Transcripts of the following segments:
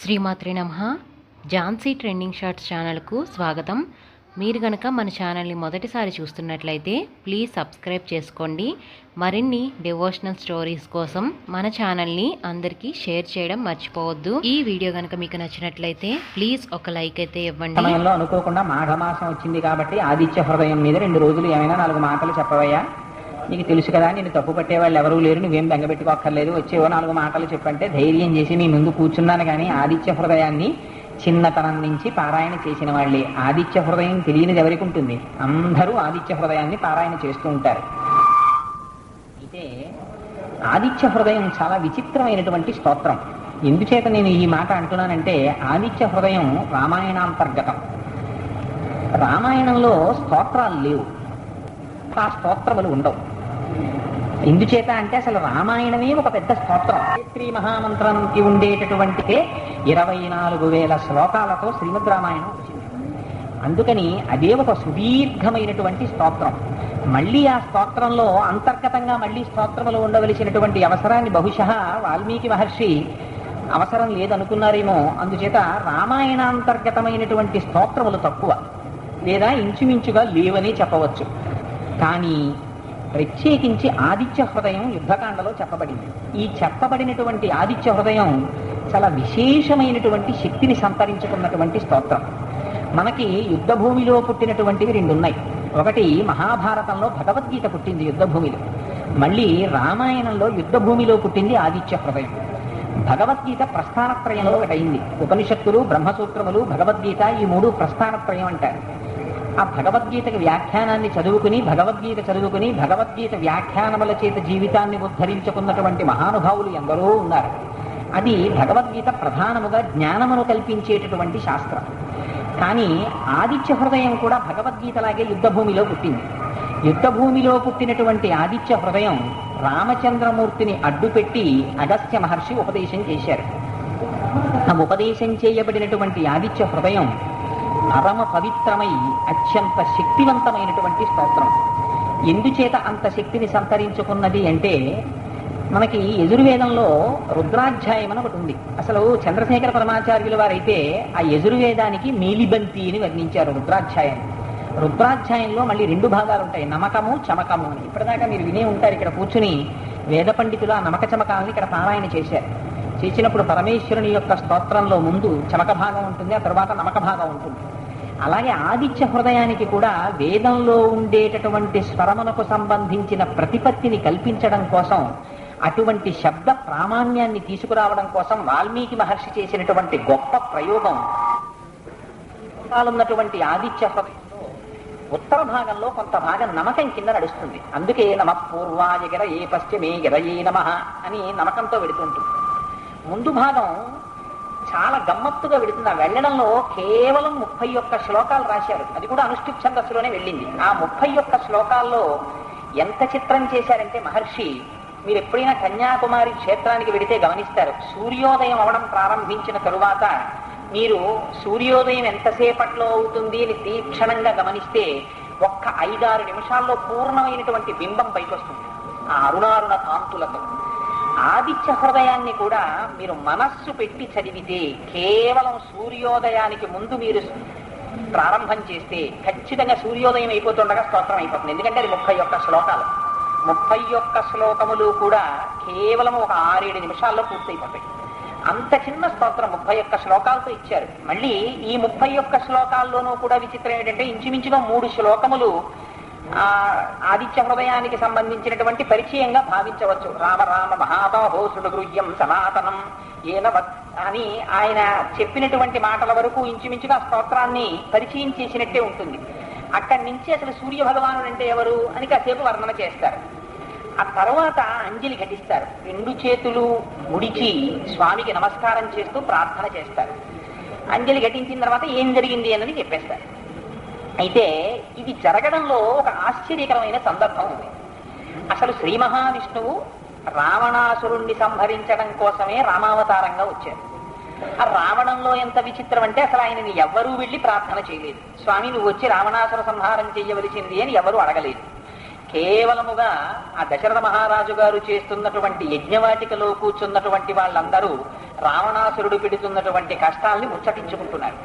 శ్రీమాత్రే నమః. Jhansi trending shorts ఛానల్కు స్వాగతం. మీరు గనక మన ఛానల్ని మొదటిసారి చూస్తున్నట్లయితే ప్లీజ్ సబ్స్క్రైబ్ చేసుకోండి. మరిన్ని డివోషనల్ స్టోరీస్ కోసం మన ఛానల్ని అందరికీ షేర్ చేయడం మర్చిపోవద్దు. ఈ వీడియో కనుక మీకు నచ్చినట్లయితే ప్లీజ్ ఒక లైక్ అయితే ఇవ్వండి. సమయంలో అనుకోకుండా మాఘమాసం వచ్చింది కాబట్టి ఆదిత్య హృదయం మీద 2 రోజులు ఏమైనా 4 మాటలు చెప్పవయ్యా, నీకు తెలుసు కదా నేను తప్పు పట్టేవాళ్ళు ఎవరూ లేరు, నువ్వేం బెంగపెట్టుకోక్కర్లేదు, వచ్చేవో 4 మాటలు చెప్పంటే ధైర్యం చేసి మీ ముందు కూర్చున్నాను. కానీ ఆదిత్య హృదయాన్ని చిన్నతనం నుంచి పారాయణ చేసిన వాళ్ళే. ఆదిత్య హృదయం తెలియనిది ఎవరికి ఉంటుంది? అందరూ ఆదిత్య హృదయాన్ని పారాయణ చేస్తూ ఉంటారు. అయితే ఆదిత్య హృదయం చాలా విచిత్రమైనటువంటి స్తోత్రం. ఎందుచేత నేను ఈ మాట అంటున్నానంటే, ఆదిత్య హృదయం రామాయణాంతర్గతం. రామాయణంలో స్తోత్రాలు లేవు, ఆ స్తోత్రములు ఉండవు. ఎందుచేత అంటే అసలు రామాయణమే ఒక పెద్ద స్తోత్రం. శ్రీ మహామంత్రానికి ఉండేటటువంటి 24,000 శ్లోకాలతో శ్రీమద్ రామాయణం వచ్చింది. అందుకని అదే ఒక సుదీర్ఘమైనటువంటి స్తోత్రం. మళ్ళీ ఆ స్తోత్రంలో అంతర్గతంగా మళ్ళీ స్తోత్రములు ఉండవలసినటువంటి అవసరాన్ని బహుశः వాల్మీకి మహర్షి అవసరం లేదనుకున్నారేమో. అందుచేత రామాయణాంతర్గతమైనటువంటి స్తోత్రములు తక్కువ, లేదా ఇంచుమించుగా లేవని చెప్పవచ్చు. కానీ ప్రత్యేకించి ఆదిత్య హృదయం యుద్ధకాండలో చెప్పబడింది. ఈ చెప్పబడినటువంటి ఆదిత్య హృదయం చాలా విశేషమైనటువంటి శక్తిని సంతరించుకున్నటువంటి స్తోత్రం. మనకి యుద్ధ భూమిలో పుట్టినటువంటివి 2 ఉన్నాయి. ఒకటి మహాభారతంలో భగవద్గీత పుట్టింది యుద్ధ భూమిలో, మళ్ళీ రామాయణంలో యుద్ధ భూమిలో పుట్టింది ఆదిత్య హృదయం. భగవద్గీత ప్రస్థానత్రయంలో ఒకటైంది. ఉపనిషత్తులు, బ్రహ్మసూత్రములు, భగవద్గీత ఈ 3 ప్రస్థానత్రయం అంటారు. ఆ భగవద్గీతకి వ్యాఖ్యానాన్ని చదువుకుని భగవద్గీత వ్యాఖ్యానముల చేత జీవితాన్ని ఉద్ధరించుకున్నటువంటి మహానుభావులు ఎందరో ఉన్నారు. అది భగవద్గీత ప్రధానముగా జ్ఞానమును కల్పించేటటువంటి శాస్త్రం. కానీ ఆదిత్య హృదయం కూడా భగవద్గీతలాగే యుద్ధభూమిలో పుట్టింది. యుద్ధభూమిలో పుట్టినటువంటి ఆదిత్య హృదయం రామచంద్రమూర్తిని అడ్డుపెట్టి అగస్త్య మహర్షి ఉపదేశం చేశారు. ఆ ఉపదేశం చేయబడినటువంటి ఆదిత్య హృదయం పరమ పవిత్రమై అత్యంత శక్తివంతమైనటువంటి స్తోత్రం. ఎందుచేత అంత శక్తిని సంతరించుకున్నది అంటే, మనకి యజుర్వేదంలో రుద్రాధ్యాయం అని ఒకటి ఉంది. అసలు చంద్రశేఖర పరమాచార్యుల వారైతే ఆ యజుర్వేదానికి నీలిబంతి అని వర్ణించారు రుద్రాధ్యాయాన్ని. రుద్రాధ్యాయంలో మళ్ళీ 2 భాగాలు ఉంటాయి, నమకము చమకము అని. ఇప్పటిదాకా మీరు వినే ఉంటారు. ఇక్కడ కూర్చుని వేద పండితులు ఆ నమక చమకాలని ఇక్కడ పారాయణ చేశారు. చేసినప్పుడు పరమేశ్వరుని యొక్క స్తోత్రంలో ముందు చమక భాగం ఉంటుంది, ఆ తర్వాత నమక భాగం ఉంటుంది. అలాగే ఆదిత్య హృదయానికి కూడా వేదంలో ఉండేటటువంటి స్వరమునకు సంబంధించిన ప్రతిపత్తిని కల్పించడం కోసం, అటువంటి శబ్ద ప్రామాణ్యాన్ని తీసుకురావడం కోసం వాల్మీకి మహర్షి చేసినటువంటి గొప్ప ప్రయోగం. ఉన్నటువంటి ఆదిత్య హృదయంలో ఉత్తర భాగంలో కొంత భాగం నమకం కింద నడుస్తుంది. అందుకే నమ పూర్వాయ గిర ఏ పశ్చిమే గిరయే నమః అని నమకంతో వెడుతుంటుంది. ముందు భాగం చాలా గమ్మత్తుగా వెళుతుంది. ఆ వెళ్ళడంలో కేవలం 31 శ్లోకాలు రాశారు. అది కూడా అనుష్ఠుప్ ఛందస్సులోనే వెళ్ళింది. ఆ 31 శ్లోకాల్లో ఎంత చిత్రం చేశారంటే మహర్షి, మీరు ఎప్పుడైనా కన్యాకుమారి క్షేత్రానికి వెడితే గమనిస్తారు, సూర్యోదయం అవడం ప్రారంభించిన తరువాత మీరు సూర్యోదయం ఎంతసేపట్లో అవుతుంది అని తీక్షణంగా గమనిస్తే ఒక్క 5-6 నిమిషాల్లో పూర్ణమైనటువంటి బింబం పైకి వస్తుంది ఆ అరుణారుణ కాంతులతో. ఆదిత్య హృదయాన్ని కూడా మీరు మనస్సు పెట్టి చదివితే, కేవలం సూర్యోదయానికి ముందు మీరు ప్రారంభం చేస్తే ఖచ్చితంగా సూర్యోదయం అయిపోతుండగా స్తోత్రం అయిపోతుంది. ఎందుకంటే అది 31 శ్లోకాలు. 31 శ్లోకములు కూడా కేవలం ఒక 6-7 నిమిషాల్లో పూర్తయిపోతాయి. అంత చిన్న స్తోత్రం 31 శ్లోకాలతో ఇచ్చారు. మళ్ళీ ఈ 31 శ్లోకాల్లోనూ కూడా విచిత్రం ఏంటంటే, ఇంచుమించుగా 3 శ్లోకములు ఆదిత్య హృదయానికి సంబంధించినటువంటి పరిచయంగా భావించవచ్చు. రామ రామ మహాబాహో సుగృహ్యం సనాతనం ఏనవత్ అని ఆయన చెప్పినటువంటి మాటల వరకు ఇంచుమించుగా స్తోత్రాన్ని పరిచయం చేసినట్టే ఉంటుంది. అక్కడి నుంచి అసలు సూర్య భగవానుడు అంటే ఎవరు అని కాసేపు వర్ణన చేస్తారు. ఆ తర్వాత అంజలి ఘటిస్తారు. 2 చేతులు ముడిచి స్వామికి నమస్కారం చేస్తూ ప్రార్థన చేస్తారు. అంజలి ఘటించిన తర్వాత ఏం జరిగింది అన్నది చెప్పేస్తారు. అయితే ఇది జరగడంలో ఒక ఆశ్చర్యకరమైన సందర్భం ఉంది. అసలు శ్రీ మహావిష్ణువు రావణాసురుణ్ణి సంహరించడం కోసమే రామావతారంగా వచ్చారు. ఆ రావణంలో ఎంత విచిత్రం అంటే, అసలు ఆయనని ఎవ్వరూ వెళ్ళి ప్రార్థన చేయలేదు. స్వామి నువ్వు వచ్చి రావణాసుర సంహారం చేయవలసింది అని ఎవరూ అడగలేదు. కేవలముగా ఆ దశరథ మహారాజు గారు చేస్తున్నటువంటి యజ్ఞవాటికలో కూర్చున్నటువంటి వాళ్ళందరూ రావణాసురుడు పెడుతున్నటువంటి కష్టాల్ని ముచ్చటించుకుంటున్నాడు.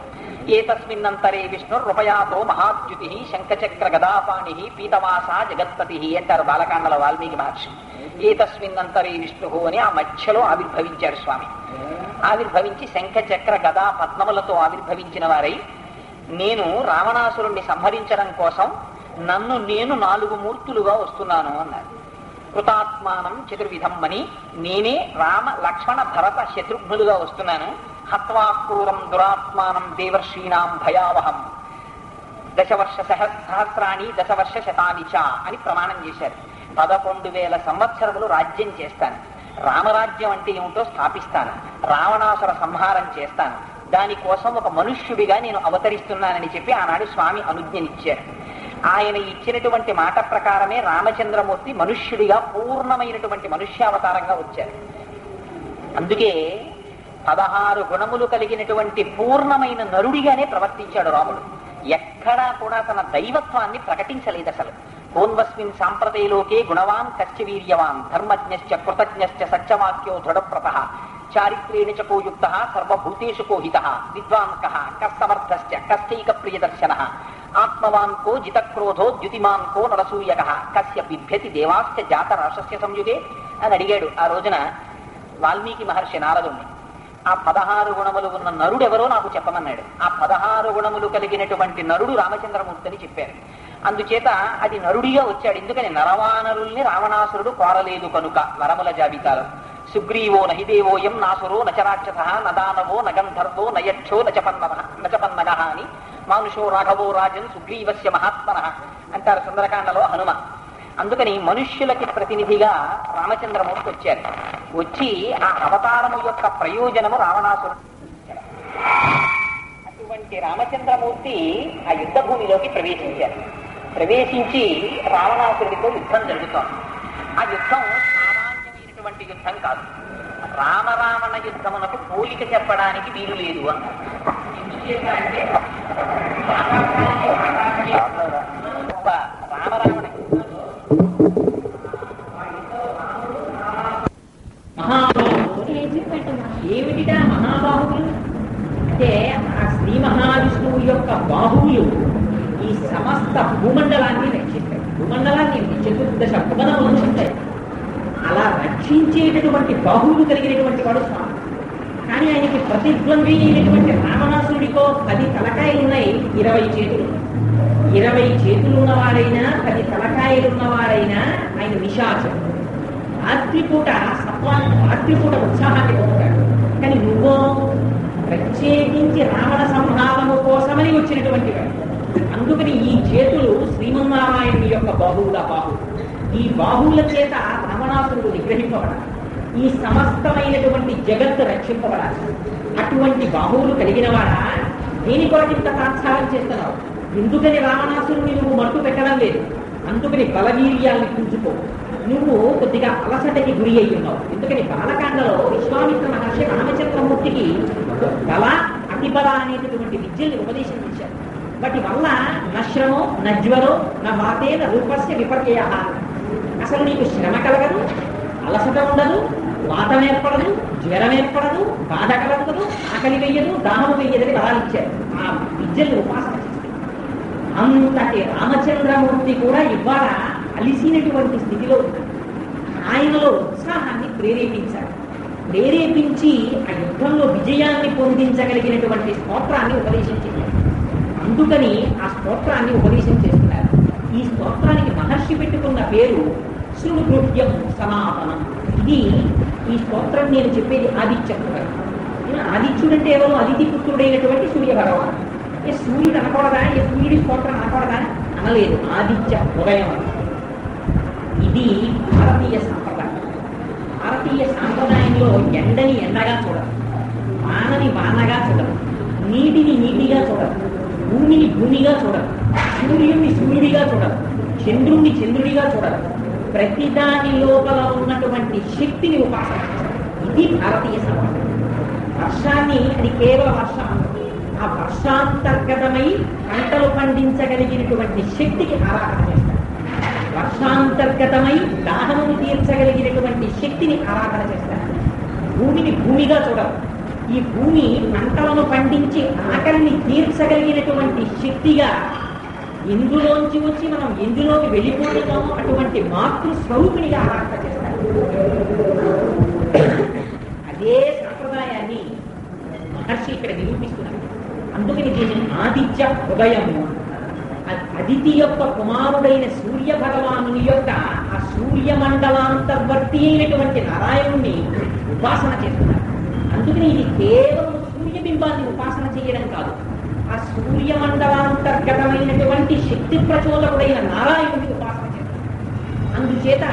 ఏతస్మిన్నంతరే విష్ణు రూపయాతో మహాద్యుతి శంఖచక్ర గదాపాణి పీతవాస జగత్పతి అంటారు బాలకాండల వాల్మీకి మహర్షి. ఏతస్మిన్నంతరే విష్ణు అని ఆ మధ్యలో ఆవిర్భవించాడు స్వామి. ఆవిర్భవించి శంఖచక్ర గదా పద్మములతో ఆవిర్భవించిన వారై, నేను రావణాసురుణ్ణి సంహరించడం కోసం నన్ను నేను 4 మూర్తులుగా వస్తున్నాను అన్నారు. కృతాత్మానం చతుర్విధం అని నేనే రామ లక్ష్మణ భరత శత్రుఘ్నులుగా వస్తున్నాను. హత్వాక్రూరం దురాత్మానం దేవర్షీణాం భయావహం దశవర్ష సహస్రాణి దశవర్ష శతాని చ అని ప్రమాణం చేశారు. 11,000 సంవత్సరములు రాజ్యం చేస్తాను. రామరాజ్యం అంటే ఏమిటో స్థాపిస్తాను. రావణాసుర సంహారం చేస్తాను. దానికోసం ఒక మనుష్యుడిగా నేను అవతరిస్తున్నానని చెప్పి ఆనాడు స్వామి అనుజ్ఞనిచ్చారు. ఆయన ఇచ్చినటువంటి మాట ప్రకారమే రామచంద్రమూర్తి మనుష్యుడిగా పూర్ణమైనటువంటి మనుష్యావతారంగా వచ్చారు. అందుకే 16 గుణములు కలిగినటువంటి పూర్ణమైన నరుడిగానే ప్రవర్తించాడు రాముడు. ఎక్కడా కూడా తన దైవత్వాన్ని ప్రకటించలేదు అసలు. కోన్వస్మిన్ సాంప్రతైలోకే గుణవాన్ కశ్చ వీర్యవాన్ ధర్మజ్ఞశ్చ కృతజ్ఞశ్చ సత్యవాక్యో దృఢప్రతః చారిత్రేణ చ కోయుక్త సర్వభూతేషు కోహిత విద్వాన్ కః కస్తమర్థశ్చ కశ్చైక ప్రియదర్శనః ఆత్మవాన్ కో జితక్రోధో ద్యుతిమాన్ కో నరసూయకః కస్య బిభ్యతి దేవాశ్చ జాతరాశస్య సంయుగే అని అడిగాడు ఆ రోజున వాల్మీకి మహర్షి నారదుణ్ణి. ఆ 16 గుణములు ఉన్న నరుడు ఎవరో నాకు చెప్పమన్నాడు. ఆ 16 గుణములు కలిగినటువంటి నరుడు రామచంద్రమూర్తి అని చెప్పారు. అందుచేత అది నరుడిగా వచ్చాడు. ఎందుకని నరవానరుల్ని రావణాసురుడు కోరలేదు కనుక. వరముల జాబితాలో సుగ్రీవో నహిదేవోయం నాసురో నచరాక్షస నదానవో నగంధర్వో నయక్షో నచపన్నగ అని మానుషో రాఘవో రాజన్ సుగ్రీవస్య మహాత్మన అంటారు సుందరకాండలో హనుమ. అందుకని మనుష్యులకి ప్రతినిధిగా రామచంద్రమూర్తి వచ్చారు. వచ్చి ఆ అవతారము యొక్క ప్రయోజనము రావణాసురుడు. అటువంటి రామచంద్రమూర్తి ఆ యుద్ధ భూమిలోకి ప్రవేశించారు. ప్రవేశించి రావణాసురుడితో యుద్ధం జరుగుతోంది. ఆ యుద్ధం సామాన్యమైనటువంటి యుద్ధం కాదు. రామరావణ యుద్ధమునకు పోలిక చెప్పడానికి వీలు లేదు అన్నారు. ఎందుచేత అంటే రామరావణ ఏమిటిటా మహాబాహువులు అంటే ఆ శ్రీ మహావిష్ణువు యొక్క బాహువులు ఈ సమస్త భూమండలాన్ని రక్షిస్తాయి. భూమండలాన్ని చతుర్దశ భువనములను ఉంటాయి. అలా రక్షించేటటువంటి బాహువులు కలిగినటువంటి వాడు స్వామి. కానీ ఆయనకి ప్రతిద్వంద్వి అయినటువంటి రావణాసురుడికో 10 తలకాయలు ఉన్నాయి, 20 చేతులు. 20 చేతులు ఉన్నవాడైనా 10 తలకాయలు ఉన్నవాడైనా ఆయన నిశాచం. రాత్రిపూట ఉత్సాహాన్ని పొందుతాడు. కానీ నువ్వు ప్రత్యేకించి రావణ సంహారము కోసమని వచ్చినటువంటి వాడు. అందుకని ఈ చేతులు శ్రీమన్నారాయణుని యొక్క బాహువుల బాహువులు. ఈ బాహువుల చేత రావణాసురుడు నిగ్రహింపబడాలి. ఈ సమస్తమైనటువంటి జగత్తు రక్షింపబడాలి. అటువంటి బాహువులు కలిగిన వాడా దేని కొరకు ఇంత తాత్సారం చేస్తున్నావు? ఎందుకని రావణాసురుని నువ్వు మట్టు పెట్టడం లేదు? అందుకని బలవీర్యాన్ని పుంజుకో. నువ్వు కొద్దిగా అలసటకి గురి అయి ఉన్నావు. ఎందుకని బాలకాండలో విశ్వామిత్ర మహర్షి రామచంద్రమూర్తికి బల అతిబల అనేటటువంటి విద్యల్ని ఉపదేశం చేశారు. వాటి వల్ల నశ్రమో నజ్వరో వాతేన రూపస్య విపర్యయ. అసలు నీకు శ్రమ కలగదు, అలసట ఉండదు, వాతం ఏర్పడదు, జ్వరం ఏర్పడదు, బాధ కలగదు, ఆకలి వెయ్యదు, దాహము వెయ్యదని బలాలు ఇచ్చారు. ఆ విద్యల్ని ఉపాసన చేస్తారు. అంతటి రామచంద్రమూర్తి కూడా ఇవాళ అలిసినటువంటి స్థితిలో ఆయనలో ఉత్సాహాన్ని ప్రేరేపించారు. ప్రేరేపించి ఆ యుద్ధంలో విజయాన్ని పొందించగలిగినటువంటి స్తోత్రాన్ని ఉపదేశం చేశారు. అందుకని ఆ స్తోత్రాన్ని ఉపదేశం చేస్తున్నారు. ఈ స్తోత్రానికి మహర్షి పెట్టుకున్న పేరు శృణుగృహ్యం సనాతనం. ఇది ఈ స్తోత్రం నేను చెప్పేది ఆదిత్య. ఆదిత్యుడు అంటే ఎవరు? అదితి పుత్రుడైనటువంటి సూర్య భగవాన్. సూర్యుడు అనకూడదా? సూర్యుడి స్తోత్రం అనకూడదా? అనలేదు. ఆదిత్య ఉదయం. ఇది భారతీయ సాంప్రదాయం. భారతీయ సాంప్రదాయంలో ఎండని ఎండగా చూడరు, వానని వానగా చూడరు, నీటిని నీటిగా చూడరు, భూమిని భూమిగా చూడరు, సూర్యుడిని సూర్యుడిగా చూడరు, చంద్రుణ్ణి చంద్రుడిగా చూడరు. ప్రతిదాని లోపల ఉన్నటువంటి శక్తిని ఉపాసన. ఇది భారతీయ సాంప్రదాయం. వర్షాన్ని అది కేవల వర్షం, ఆ వర్షాంతర్గతమై పంటలు పండించగలిగినటువంటి శక్తికి ఆరాధన చేస్తారు. వర్షాంతర్గతమై దాహమును తీర్చగలిగినటువంటి శక్తిని ఆరాధన చేస్తారు. భూమిని భూమిగా చూడరు, ఈ భూమి పంటలను పండించి ఆకలిని తీర్చగలిగినటువంటి శక్తిగా ఇందులోంచి వచ్చి మనం ఎందులోకి వెళ్ళిపోతున్నామో అటువంటి మాతృ స్వరూపిణిగా ఆరాధన చేస్తారు. అదే సంప్రదాయాన్ని మహర్షి ఇక్కడ నిరూపిస్తున్నారు. అందుకని దీన్ని ఆదిత్య హృదయము, అదితి యొక్క కుమారుడైన సూర్య భగవానుని యొక్క ఆ సూర్యమండలాంతర్వర్తి అయినటువంటి నారాయణుణ్ణి ఉపాసన చేస్తున్నారు. అందుకని ఇది కేవలం సూర్యబింబాన్ని ఉపాసన చేయడం కాదు, ఆ సూర్యమండలాంతర్గతమైనటువంటి శక్తి ప్రచోదకుడైన నారాయణుడిని ఉపాసన చేస్తున్నారు. అందుచేత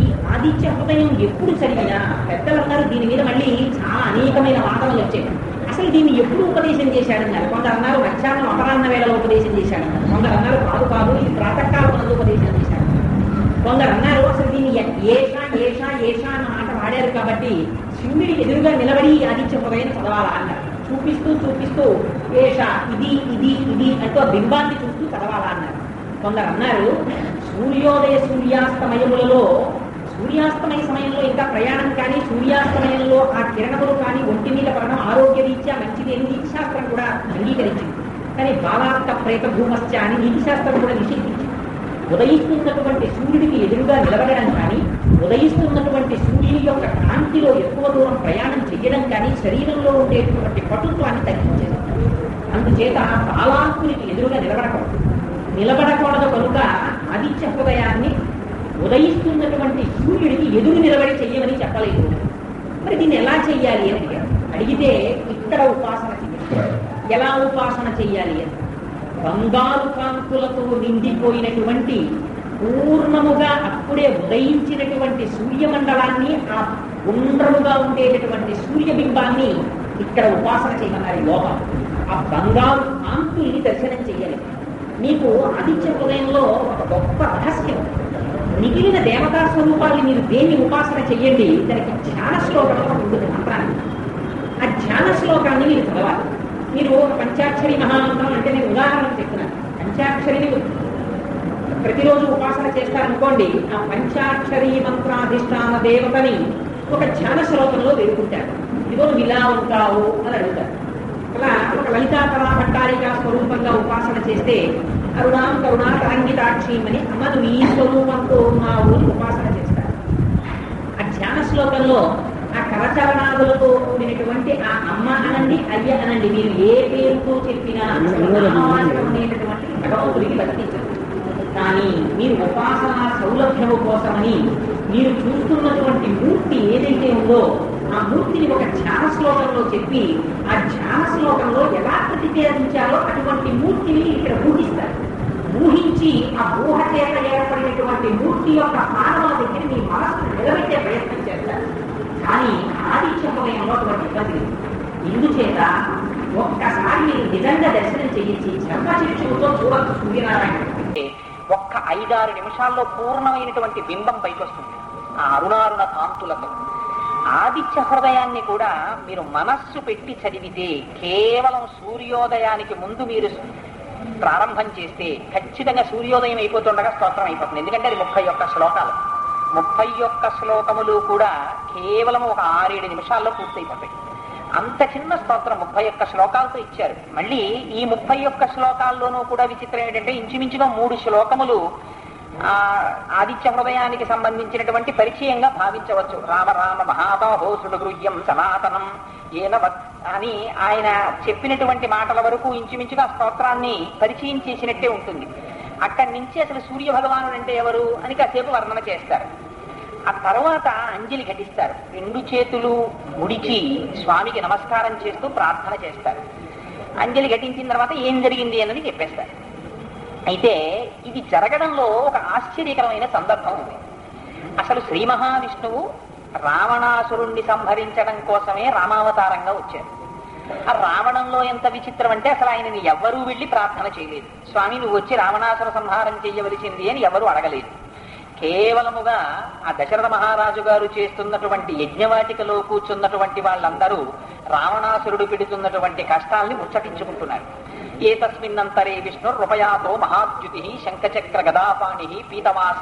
ఈ ఆదిత్య హృదయం ఎప్పుడు చదివినా పెద్దలు అన్నారు, దీని మీద మళ్ళీ చాలా అనేకమైన వాదనలు వచ్చాయి. అసలు దీన్ని ఎప్పుడు ఉపదేశం చేశాడన్నారు. కొందరు అన్నారు మధ్యాహ్నం అపరాహ్న వేళలో ఉపదేశం చేశాడన్నారు. కొందరు అన్నారు కాదు ఇది ప్రాతకాలం ఉపదేశం చేశాడు. కొందరు అన్నారు అసలు దీన్ని ఏషా ఏషా ఏషా అన్న మాట వాడారు కాబట్టి సూర్యుడి ఎదురుగా నిలబడి ఆదిత్య హృదయం చదవాలా అన్నారు. చూపిస్తూ చూపిస్తూ ఏషా ఇది ఇది ఇది అంటూ ఆ బింబాన్ని చూస్తూ చదవాలా అన్నారు. కొందరు అన్నారు సూర్యోదయ సూర్యాస్తమయములలో సూర్యాస్తమయ సమయంలో ఇంకా ప్రయాణం కానీ సూర్యాస్తమయంలో ఆ కిరణములు కానీ ఒంటి మీద పడడం ఆరోగ్య రీత్యా మంచిది అని నీతిశాస్త్రం కూడా అంగీకరించింది. కానీ బాలాత్క ప్రేత భూమశ్చ అని నీతిశాస్త్రం కూడా నిషేధించింది. ఉదయిస్తున్నటువంటి సూర్యుడికి ఎదురుగా నిలబడడం కానీ ఉదయిస్తున్నటువంటి సూర్యుని యొక్క కాంతిలో ఎక్కువ దూరం ప్రయాణం చేయడం కానీ శరీరంలో ఉండేటువంటి పటుత్వాన్ని తగ్గించేది. అందుచేత బాలాంకునికి ఎదురుగా నిలబడకూడదు కనుక ఆదిత్య హృదయాన్ని ఉదయిస్తున్నటువంటి సూర్యుడికి ఎదురు నిలబడి చెయ్యమని చెప్పలేదు. మరి దీన్ని ఎలా చెయ్యాలి అని అడిగితే ఇక్కడ ఉపాసన చెయ్యాలి. ఎలా ఉపాసన చెయ్యాలి అని బంగారు కాంతులతో నిండిపోయినటువంటి పూర్ణముగా అప్పుడే ఉదయించినటువంటి సూర్యమండలాన్ని ఆ గుండ్రముగా ఉండేటటువంటి సూర్యబింబాన్ని ఇక్కడ ఉపాసన చేయమన్నారు. యోగం ఆ బంగారు కాంతుల్ని దర్శనం చెయ్యాలి. మీకు ఆదిత్య హృదయంలో ఒక గొప్ప రహస్యం, మిగిలిన దేవతా స్వరూపాన్ని మీరు దేన్ని ఉపాసన చెయ్యండి, దానికి ధ్యాన శ్లోకం ఉంటుంది మంత్రాన్ని. ఆ ధ్యాన శ్లోకాన్ని మీరు చదవాలి. మీరు పంచాక్షరి మహామంత్రం అంటే నేను ఉదాహరణ చెప్తున్నాను. పంచాక్షరిని ప్రతిరోజు ఉపాసన చేస్తారనుకోండి, ఆ పంచాక్షరి మంత్రాధిష్టాన దేవతని ఒక ధ్యాన శ్లోకంలో వేడుకుంటారు. ఇదిగో నువ్వు ఇలా ఉంటావు అని అడుగుతారు. అలా ఒక లలితాకళా భట్టారికా స్వరూపంగా ఉపాసన చేస్తే అరుణాం కరుణా తరంగితాక్షి అని అమ్మ నువ్వు ఈ స్వరూపంతో ఉన్నావు అని ఉపాసన చేస్తారు. ఆ ధ్యాన శ్లోకంలో ఆ కరచరణాదులతో కూడినటువంటి ఆ అమ్మ అనండి అయ్య అనండి మీరు ఏ పేరుతో చెప్పినా ఉండేటటువంటి భగవంతుడికి వర్తించదు. కానీ మీరు ఉపాసన సౌలభ్యము కోసమని మీరు చూస్తున్నటువంటి మూర్తి ఏదైతే ఉందో ఆ మూర్తిని ఒక ధ్యాన శ్లోకంలో చెప్పి ఆ ధ్యాన శ్లోకంలో ఎలా ప్రతిపాదించాలో అటువంటి మూర్తిని ఇక్కడ ఊహిస్తారు. ఊహించి ఆ ఊహ చేత ఏర్పడినటువంటి మూర్తి యొక్క స్థానాల దగ్గర మీ మనస్సును నిలబెట్టే ప్రయత్నం చేస్తారు. కానీ ఆదిత్య హృదయంలో అటువంటి ఇబ్బంది లేదు. ఇందుచేత ఒక్కసారి మీరు నిజంగా దర్శనం చేయించి చర్మశిక్షులతో చూడవచ్చు సూర్యనారాయణ. ఒక్క 5-6 నిమిషాల్లో పూర్ణమైనటువంటి బింబం పైకి వస్తుంది ఆ అరుణారుణ కాంతులతో. ఆదిత్య హృదయాన్ని కూడా మీరు మనస్సు పెట్టి చదివితే కేవలం సూర్యోదయానికి ముందు మీరు ప్రారంభం చేస్తే ఖచ్చితంగా సూర్యోదయం అయిపోతుండగా స్తోత్రం అయిపోతుంది. ఎందుకంటే అది 31 శ్లోకాలు. 31 శ్లోకములు కూడా కేవలం ఒక 6-7 నిమిషాల్లో పూర్తయిపోతాయి. అంత చిన్న స్తోత్రం 31 శ్లోకాలతో ఇచ్చారు. మళ్ళీ ఈ 31 శ్లోకాల్లోనూ కూడా విచిత్రం ఏంటంటే ఇంచుమించుగా 3 శ్లోకములు ఆదిత్య హృదయానికి సంబంధించినటువంటి పరిచయంగా భావించవచ్చు. రామ రామ మహాబాహో సుడగృహ్యం సనాతనం ఏనవత్ అని ఆయన చెప్పినటువంటి మాటల వరకు ఇంచుమించుగా స్తోత్రాన్ని పరిచయం చేసినట్టే ఉంటుంది. అక్కడి నుంచి అసలు సూర్య భగవానుడు అంటే ఎవరు అని కాసేపు వర్ణన చేస్తారు. ఆ తర్వాత అంజలి ఘటిస్తారు. 2 చేతులు ముడిచి స్వామికి నమస్కారం చేస్తూ ప్రార్థన చేస్తారు. అంజలి ఘటించిన తర్వాత ఏం జరిగింది అన్నది చెప్పేస్తారు. అయితే ఇది జరగడంలో ఒక ఆశ్చర్యకరమైన సందర్భం ఉంది. అసలు శ్రీ మహావిష్ణువు రావణాసురుణ్ణి సంహరించడం కోసమే రామావతారంగా వచ్చారు. ఆ రావణంలో ఎంత విచిత్రం అంటే అసలు ఆయనని ఎవ్వరూ వెళ్ళి ప్రార్థన చేయలేదు. స్వామి నువ్వు వచ్చి రావణాసుర సంహారం చేయవలసింది అని ఎవరూ అడగలేదు. కేవలముగా ఆ దశరథ మహారాజు గారు చేస్తున్నటువంటి యజ్ఞవాటికలో కూర్చున్నటువంటి వాళ్ళందరూ రావణాసురుడు పెడుతున్నటువంటి కష్టాల్ని ముచ్చటించుకుంటున్నారు. ఏతస్మిన్నంతరే విష్ణు రూపయాతో మహాద్యుతి శంఖచక్ర గదాపాణి పీతవాస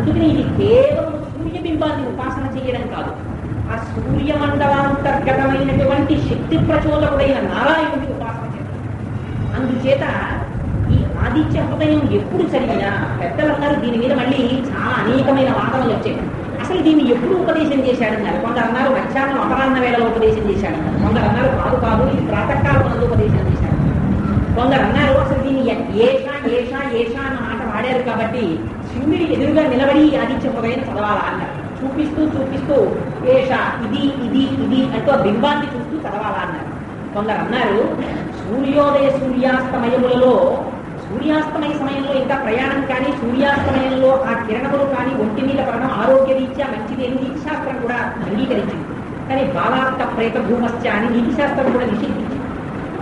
అందుకని ఇది కేవలం సూర్యబింబాన్ని ఉపాసన చేయడం కాదు, ఆ సూర్యమండలాంతర్గతమైనటువంటి శక్తి ప్రచోదకుడైన నారాయణుడిని ఉపాసన చేస్తారు. అందుచేత ఈ ఆదిత్య హృదయం ఎప్పుడు చదివినా పెద్దలు అన్నారు, దీని మీద మళ్ళీ చాలా అనేకమైన వాదనలు వచ్చాయి. అసలు దీన్ని ఎప్పుడు ఉపదేశం చేశాడన్నారు. కొందరు అన్నారు మధ్యాహ్నం అపరాహ్న వేళలో ఉపదేశం చేశాడన్నారు. కొందరు అన్నారు కాదు కాదు ఇది ప్రాతకాలం ఉపదేశం చేశాడు. కొందరు అన్నారు అసలు దీన్ని ఏషా ఏషా ఏషా అన్న మాట వాడారు కాబట్టి శివుడి ఎదురుగా నిలబడి ఆదిత్య హృదయం చదవాలా అన్నారు. చూపిస్తూ చూపిస్తూ ఏషా ఇది ఇది ఇది అంటూ ఆ బింబాన్ని చూస్తూ చదవాలా అన్నారు. కొందరు అన్నారు సూర్యోదయ సూర్యాస్తమయములలో సూర్యాస్తమయ సమయంలో ఇంకా ప్రయాణం కానీ సూర్యాస్తమయంలో ఆ కిరణములు కానీ ఒంటి మీద పడడం ఆరోగ్య రీత్యా మంచిది అని నీతిశాస్త్రం కూడా అంగీకరించింది. కానీ బాలాత్త ప్రేత భూమశ్చ అని నీతిశాస్త్రం కూడా నిషేధించింది.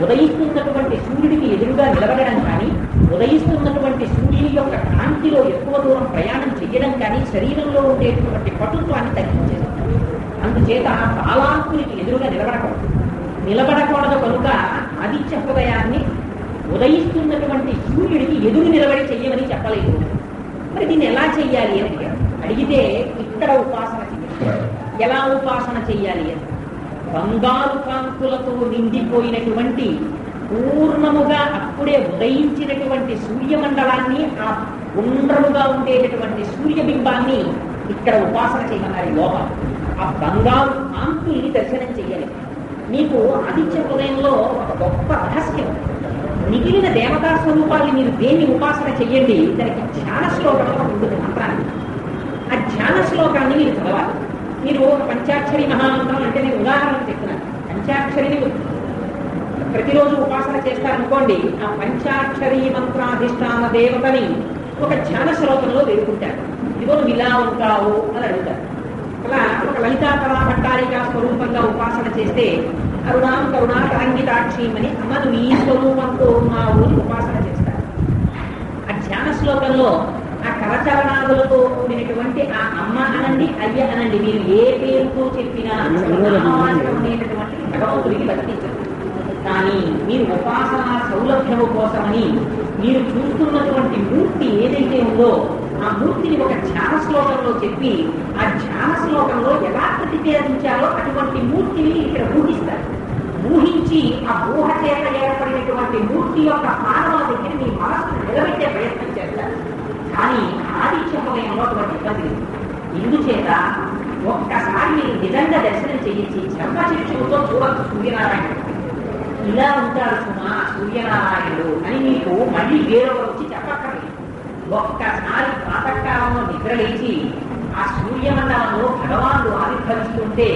ఉదయిస్తున్నటువంటి సూర్యుడికి ఎదురుగా నిలబడడం కానీ ఉదయిస్తున్నటువంటి సూర్యుని యొక్క కాంతిలో ఎక్కువ దూరం ప్రయాణం చేయడం కానీ శరీరంలో ఉండేటువంటి పటుత్వాన్ని తగ్గించేది. అందుచేత బాలాంకునికి ఎదురుగా నిలబడకూడదు కనుక ఆదిత్య హృదయాన్ని ఉదయిస్తున్నటువంటి సూర్యుడికి ఎదురు నిలబడి చెయ్యమని చెప్పలేదు. మరి దీన్ని ఎలా చెయ్యాలి అని అడిగితే ఇక్కడ ఉపాసన చెయ్యాలి. ఎలా ఉపాసన చెయ్యాలి అని బంగారు కాంతులతో నిండిపోయినటువంటి పూర్ణముగా అప్పుడే ఉదయించినటువంటి సూర్యమండలాన్ని ఆ గుండ్రముగా ఉండేటటువంటి సూర్యబింబాన్ని ఇక్కడ ఉపాసన చేయమన్నారు. లోపల ఆ బంగారు కాంతుల్ని దర్శనం చెయ్యాలి. మీకు ఆదిత్య హృదయంలో ఒక గొప్ప రహస్యం, మిగిలిన దేవతా స్వరూపాన్ని మీరు దేన్ని ఉపాసన చెయ్యండి, దానికి ధ్యాన శ్లోకం ఉంటుంది మంత్రాన్ని. ఆ ధ్యాన శ్లోకాన్ని మీరు చదవాలి. మీరు ఒక పంచాక్షరి మహామంత్రం అంటే నేను ఉదాహరణకు చెప్తున్నాను. పంచాక్షరిని ప్రతిరోజు ఉపాసన చేస్తారనుకోండి, ఆ పంచాక్షరి మంత్రాధిష్టాన దేవతని ఒక ధ్యాన శ్లోకంలో వేడుకుంటారు. ఇదిగో నువ్వు ఇలా ఉంటావు అని అడుగుతారు. అలా ఒక లలితా కళా భట్టారికా స్వరూపంగా ఉపాసన చేస్తే అరుణాం కరుణా తరంగితాక్షిమని అమ్మ నువ్వు ఈ స్వరూపంతో ఉన్నావు అని ఉపాసన చేస్తారు. ఆ ధ్యాన శ్లోకంలో ఆ కరచరణాదులతో కూడినటువంటి ఆ అమ్మ అనండి అయ్య అనండి మీరు ఏ పేరుతో చెప్పినా ఉండేటటువంటి భగవంతుడికి వర్తించదు. కానీ మీరు ఉపాసన సౌలభ్యము కోసమని మీరు చూస్తున్నటువంటి మూర్తి ఏదైతే ఉందో ఆ మూర్తిని ఒక ధ్యాన శ్లోకంలో చెప్పి ఆ ధ్యాన శ్లోకంలో ఎలా ప్రతిపాదించాలో అటువంటి మూర్తిని ఇక్కడ ఊహిస్తారు. ఊహించి ఆ ఊహ చేత ఏర్పడినటువంటి మూర్తి యొక్క పాదముల దగ్గర మీ మనసును నిలబెట్టే ప్రయత్నం చేస్తారు. కానీ ఆదిత్య హృదయంలో అటువంటి ఇబ్బంది లేదు. ఇందుచేత ఒక్కసారి మీరు నిజంగా దర్శనం చేయించి చర్మచక్షులతో చూడవచ్చు సూర్యనారాయణుడు. ఇలా ఉంటారు సుమా సూర్యనారాయణుడు అని మీకు మళ్ళీ వేరొకరు వచ్చి చెప్పక్కర్లేదు. ఒక్కసారి ప్రాతకాలంలో నిద్రలేచి ఆ సూర్యమండలంలో భగవానుడు ఆవిర్భవిస్తుంటే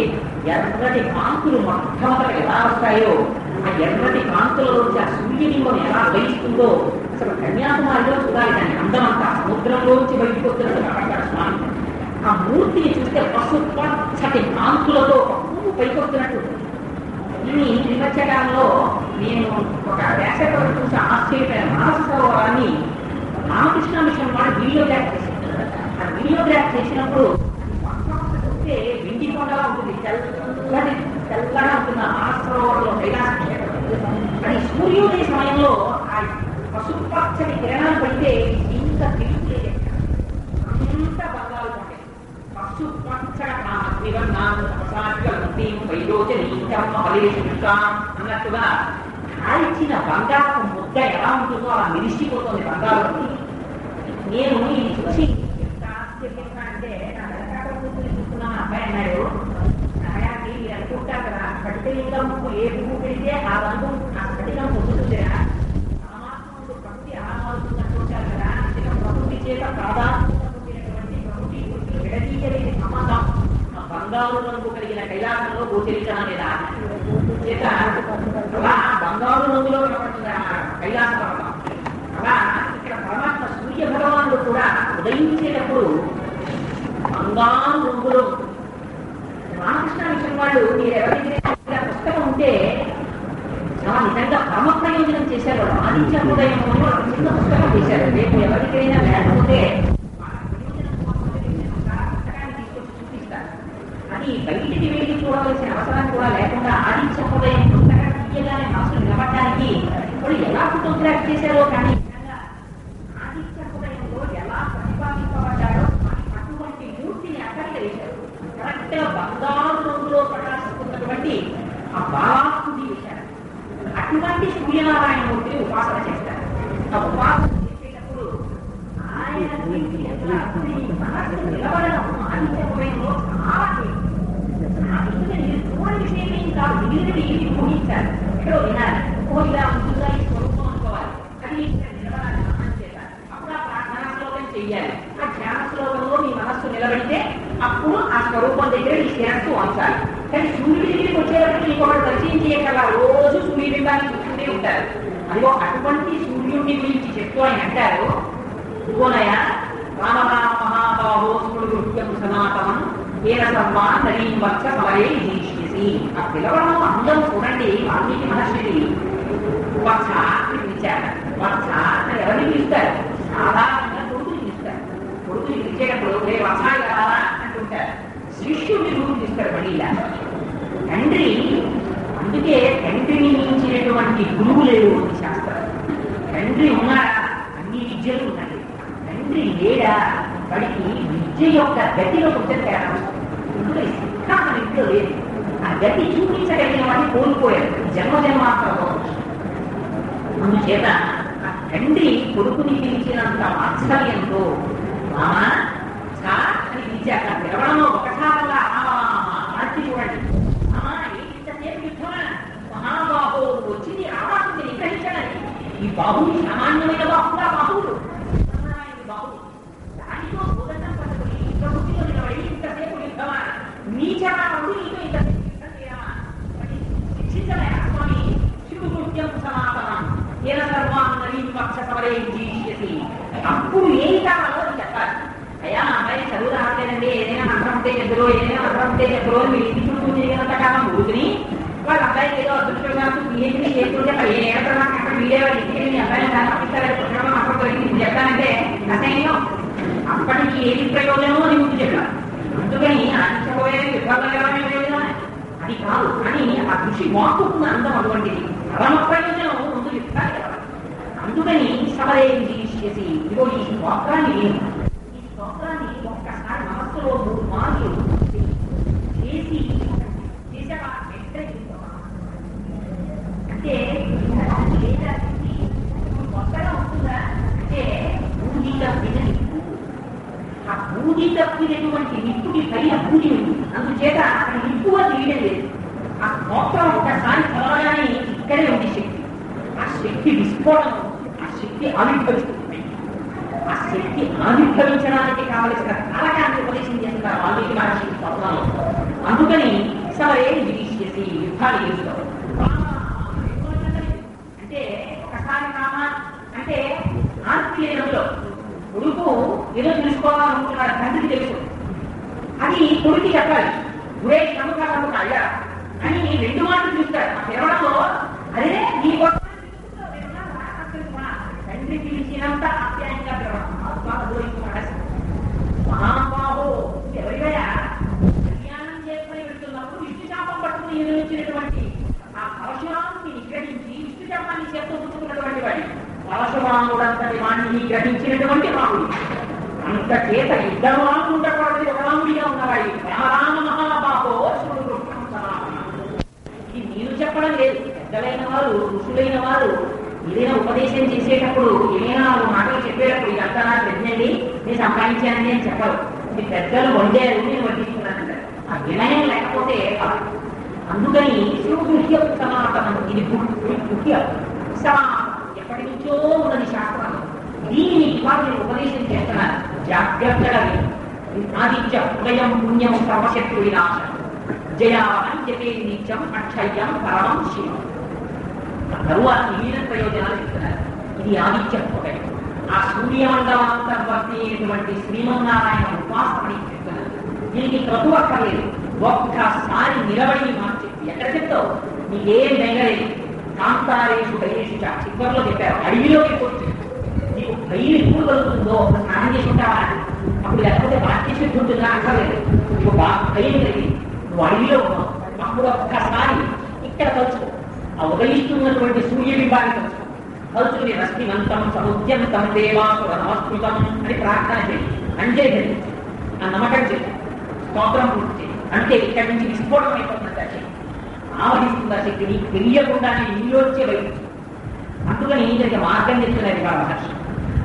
ఎర్రటి కాంతులు మొట్టమొదట ఎలా వస్తాయో ఆ ఎర్రటి కాంతులలోంచి ఆ సూర్యబింబం ఎలా ఉదయిస్తుందో అసలు కన్యాకుమారిలో చూడాలి. దాని అందమంతా సముద్రంలోంచి బయటకు వస్తున్నట్టు కనపడతాడు స్వామి. ఆ మూర్తిని చూస్తే పసుపచ్చటి కాంతులతో ఒక పువ్వు పైకి వస్తున్నట్టు. దీన్ని ఈ మధ్యకాలంలో నేను ఒక వేసవిలో చూసి ఆశ్చర్యపోయిన మానస సరోవరాన్ని రామకృష్ణ మిషన్ వాడు వీడియోగ్రాఫ్ చేశారు. ఆ వీడియోగ్రాఫ్ చేసినప్పుడు చూస్తే వెండి కొండలా ఉంటుంది, తెల్లగా ఉంటుంది ఆ మానస సరోవరంలో కైలాసం. అది సూర్యోదయ సమయంలో ఆ పసుపచ్చని కిరణాలు పడితే ఇంత తెలియలేదు, అంత బంగారు ఉంటాయి. పసుపచ్చగా అన్నట్టుగా కాల్చిన బంగారం ముద్ద ఎలా ఉంటుందో అలా మెరిసిపోతుంది బంగారం. నేను ఇది చూసి ఎంత ఆశ్చర్యంగా అంటే నా వెనకాల కూర్చుని చూస్తున్నా అబ్బాయి అన్నాడు, నాయాన్ని మీరు అనుకుంటారు కదా స్ఫటికలింగం ఏ పువ్వు పెడితే ఆ రంగు ఆ స్ఫటికం పొందుతుందిరా, పరమాత్మ ప్రకృతి అలా మారుతుందంటుంటారు కదా, ప్రకృతి చేత ప్రాధాన్యత పొందినటువంటి ప్రకృతి విడదీయలేని సంబంధం ఆ బంగారు రంగు కలిగిన కైలాసంలో గోచరించడం లేదా చేత అలా బంగారు రంగులో కనపడుతుంది కైలాస పర్వతం. అలా ఇక్కడ పరమాత్మ సూర్య భగవానుడు కూడా ఉదయించేటప్పుడు బంగారు రంగులో. రామకృష్ణ మిషన్ వాళ్ళు మీరు ఎవరైనా పుస్తకం ఉంటే చాలా నిజంగా పరమ ప్రయోజనం చేశారు. ఆదిత్య హృదయం చిన్న పుస్తకం చేశారు. రేపు ఎవరికైనా లేకపోతే పుస్తకాన్ని తీసుకొచ్చి చూపిస్తారు. అది బయటికి వెళ్ళి చూడవలసిన అవసరం కూడా లేకుండా ఆదిత్య హృదయం పుస్తకం తీయగానే మనసులు నిలబడడానికి వాళ్ళు ఎలా ఫోటోగ్రాఫ్ చేశారో కానీ ఆదిత్య హృదయంలో ఎలా ప్రతిపాదింపబడ్డారో ఆ బాలాస్తుతి చేశారు. అటువంటి సూర్యనారాయణమూర్తిని ఉపాసన చేస్తారు. ఆ ఉపాసన చేసేటప్పుడు ఆయన గురించి మనస్సు నిలబడడం ఆదిత్యపురంలో చాలా విషయం ఏం కాదు. మిగిలినది ఊహించారు, ఎక్కడో వినాలి, ఇలా ఉంటుందా ఈ స్వరూపం అనుకోవాలి, అది నిలబడాలి మనం చేశారు. అప్పుడు ఆ ప్రార్థనా శ్లోకం చెయ్యాలి. ఆ ధ్యాన శ్లోకంలో మీ మనస్సు నిలబడితే అప్పుడు ఆ స్వరూపం దగ్గర ఈ శిరస్సు వంచాలి. కానీ సూర్యుడి దగ్గరికి వచ్చేటప్పుడు ఇంకొకటి పరిచయం చేయగల రోజు సూర్యబింబాన్ని చూస్తూనే ఉంటారు. అదిగో అటువంటి సూర్యుడిని గురించి చెప్తూ ఆయన అంటారు, ఇదిగోనయ రామరామ మహాబాహో స్మృత్యం సనాతనం ఏన సర్వా నవీన్ వచ్చ సమరే జీష్యసి. ఆ పిలవడం అందరూ చూడండి, వాల్మీకి మహర్షిని వత్స అని పిలిచారు. వత్స అని ఎవరిని పిలుస్తారు? సాధారణంగా కొడుకుని పిలుస్తారు. కొడుకుని పిలిచేటప్పుడు రే వత్స కదా అంటుంటారు. శిష్యుడిని రూపిస్తారు మళ్ళీ తండ్రి. అందుకే తండ్రిని మించినటువంటి గురువు లేడు అని శాస్త్రం. తండ్రి ఉన్నాడా? అన్ని విద్యలు ఉన్నాయి. తండ్రి లేడా? వాడికి విద్య యొక్క గతిలో కొంచెం తేడా వస్తుంది. మన ఇంట్లో లేదు. ఆ గతి చూపించగలిగిన వాడిని కోల్పోయారు జన్మజన్మాంతరంలో. అందుచేత ఆ తండ్రి కొడుకుని పిలిచినంత వాత్సల్యంతో మామా సా అని పిలిచాక పిలవడంలో ఒకసారిగా మార్చి చూడండి. మామా ఏంటసేపు యుద్ధమా? మహాబాహు వచ్చింది రావాల్సింది నిగ్రహించడానికి. ఈ బాహుని సామాన్యమైన బాహుగా బాహువులు బాహువు దానితో భూదండం పట్టుకుని ఇంతకులో నిలబడి ఇంతసేపు యుద్ధమా? నీచమానవుడు నీతో ఇంతసేపు యుద్ధం చేయమా? శిక్షించలే స్వామి. శివుడు కృత్యం సమాపనం ఏన సర్వాన్ నవీన్ పక్ష సమరే జీష్యసి. అప్పుడు ఏం కావాలో అని చెప్పాలి. అయ్యా మా అమ్మాయి చదువు రావట్లేదండి, ఏదైనా మంత్రం ఉంటే చెప్పులు, ఏదైనా మంత్రం ఉంటే చెప్పులు మీరు ఇంటి చుట్టూ తిరిగినంత కాలం ఊరుకుని వాళ్ళ అబ్బాయికి ఏదో అదృష్టంగా పిహెచ్డీ చేసుకుంటే మరి ఏ ఏడాది అక్కడ మీరే వాళ్ళు ఇంటికి మీ అబ్బాయిని దాన్ని పంపిస్తారని పుస్తకం అక్కడ దొరికి చెప్తానంటే అసహ్యం. అప్పటికి ఏది ప్రయోజనమో అని ముందు చెప్పారు. అందుకని ఆశించబోయే విభాగం అది కాదు అని ఆ కృషి వాక్కున్న అందం అటువంటిది. పరమ ప్రయోజనం ముందు చెప్తారు కదా. అందుకని సమరేం చేసి ఇదిగో ఈ స్తోత్రాన్ని నేను ఈ స్తోత్రాన్ని ఒక్కసారి మనస్సులో 3 మార్లు చేసి చేసావా అంటే కొత్తగా ఉంటుందా అంటే బూది తప్పిన నిప్పు. ఆ బూది తప్పినటువంటి నిప్పుకి పైన బూది ఉంది. అందుచేత అక్కడ నిప్పు అని తీయడం లేదు. ఆ స్తోత్రం ఒకసారి చదవగానే ఇక్కడే ఉంది శక్తి. ఆ శక్తి విస్ఫోటనం, ఆ శక్తి ఆవిర్భవిస్తుంది. ఆ శక్తి ఆవిర్భవించడానికి కావలసిన కాలకాన్ని ఉపదేశం చేస్తున్నారు వాల్మీకి మహర్షి స్తోత్రంలో. అందుకని సమరేం చేసి యుద్ధాలు చేస్తారు. అంటే ఒకసారి రామ అంటే ఆర్తి లేనంలో కొడుకు ఏదో తెలుసుకోవాలనుకుంటున్నాడు, తండ్రికి తెలుసు. అది కొడుకు చెప్పాలి. గురే కనుక కనుక అయ్యా అని 2 మాటలు చూస్తాడు. ఆ పిలవడంలో అదే నీ తండ్రి పిలిచినంత ఆప్యాయంగా పిలవడం మహాబాహో ఎవరివయా కళ్యాణం చేసుకుని వెళ్తున్నప్పుడు విష్ణు శాపం పట్టుకుని ఎదురొచ్చినటువంటి ఆ పరశురాముని నిగ్రహించి విష్ణు శాపాన్ని చేస్తూ పుచ్చుకున్నటువంటి వాడి పరశురాముడంతటి వాడిని గ్రహించినటువంటి రాముడు. అంత చేత ఇద్దరు రాముడు ఉండకూడదు, ఒక రాముడిగా ఉన్నవాడి రామరామ మహాబాహో శివుడు. ఇది మీరు చెప్పడం లేదు. పెద్దలైన వారు ఋషులైన వారు ఏదైనా ఉపదేశం చేసేటప్పుడు ఏమైనా 4 మాటలు చెప్పేటప్పుడు ఇదంతా నాకు తెలియదండి, నేను సంపాదించానండి అని చెప్పరు. ఇది పెద్దలు వండారు, నేను వడ్డిస్తున్నానంటారు. ఆ వినయం లేకపోతే అందుకని శివగృహ్య సనాతనం. ఇది ముఖ్య సనాతనం ఎప్పటి నుంచో ఉన్నది శాస్త్రం. దీనిని ఇవాళ నేను ఉపదేశం చేస్తున్నాను. జాగ్రత్తగా ఆదిత్య హృదయం పుణ్యం సర్వశత్రు వినాశం జయావనం జపే నిత్యం అక్షయ్యం పరమం శివం. తరువాత మిగిలిన ప్రయోజనాలు చెప్తున్నారు. ఇది ఆదిత్య హృదయం. ఆ సూర్యమండలాంతర్వర్తి అయినటువంటి శ్రీమన్నారాయణ ఉపాసనని చెప్తున్నారు. దీనికి క్రతువు అక్కర్లేదు. ఒక్కసారి నిలబడి మాట చెప్పి ఎక్కడ చెప్తావు? నీకేం బెంగలేదు. కాంతారేషు బయలేషు చివరిలో చెప్పారు. అడవిలోకి వచ్చి నీకు బయలు ఎప్పుడు కలుగుతుందో స్నానం చేసి ఉంటావా? అప్పుడు లేకపోతే బాధ్యశుద్ధి ఉంటుందా? అక్కర్లేదు. నీకు బయలు కలిగి నువ్వు అడవిలో ఉన్నావు. అప్పుడు ఒక్కసారి ఇక్కడ కలుసుకో. ఆ ఉదయిస్తున్నటువంటి సూర్యబింబాన్ని కలుసుకో. కలుసుకుని రశ్మిమంతం సముద్యంతం దేవాసుర నమస్కృతం అని ప్రార్థన చేయి. అంటే ఆ నమ్మకం చేయి, స్తోత్రం పూర్తి చేయి. అంటే ఇక్కడి నుంచి విస్ఫోటం అయిపోతుందంటే ఆవహిస్తుంది ఆ శక్తిని, తెలియకుండానే నీలోంచే బయటికి. అందుకని దీనికి మార్గం చెప్తున్నారు ఇక్కడ మహర్షి.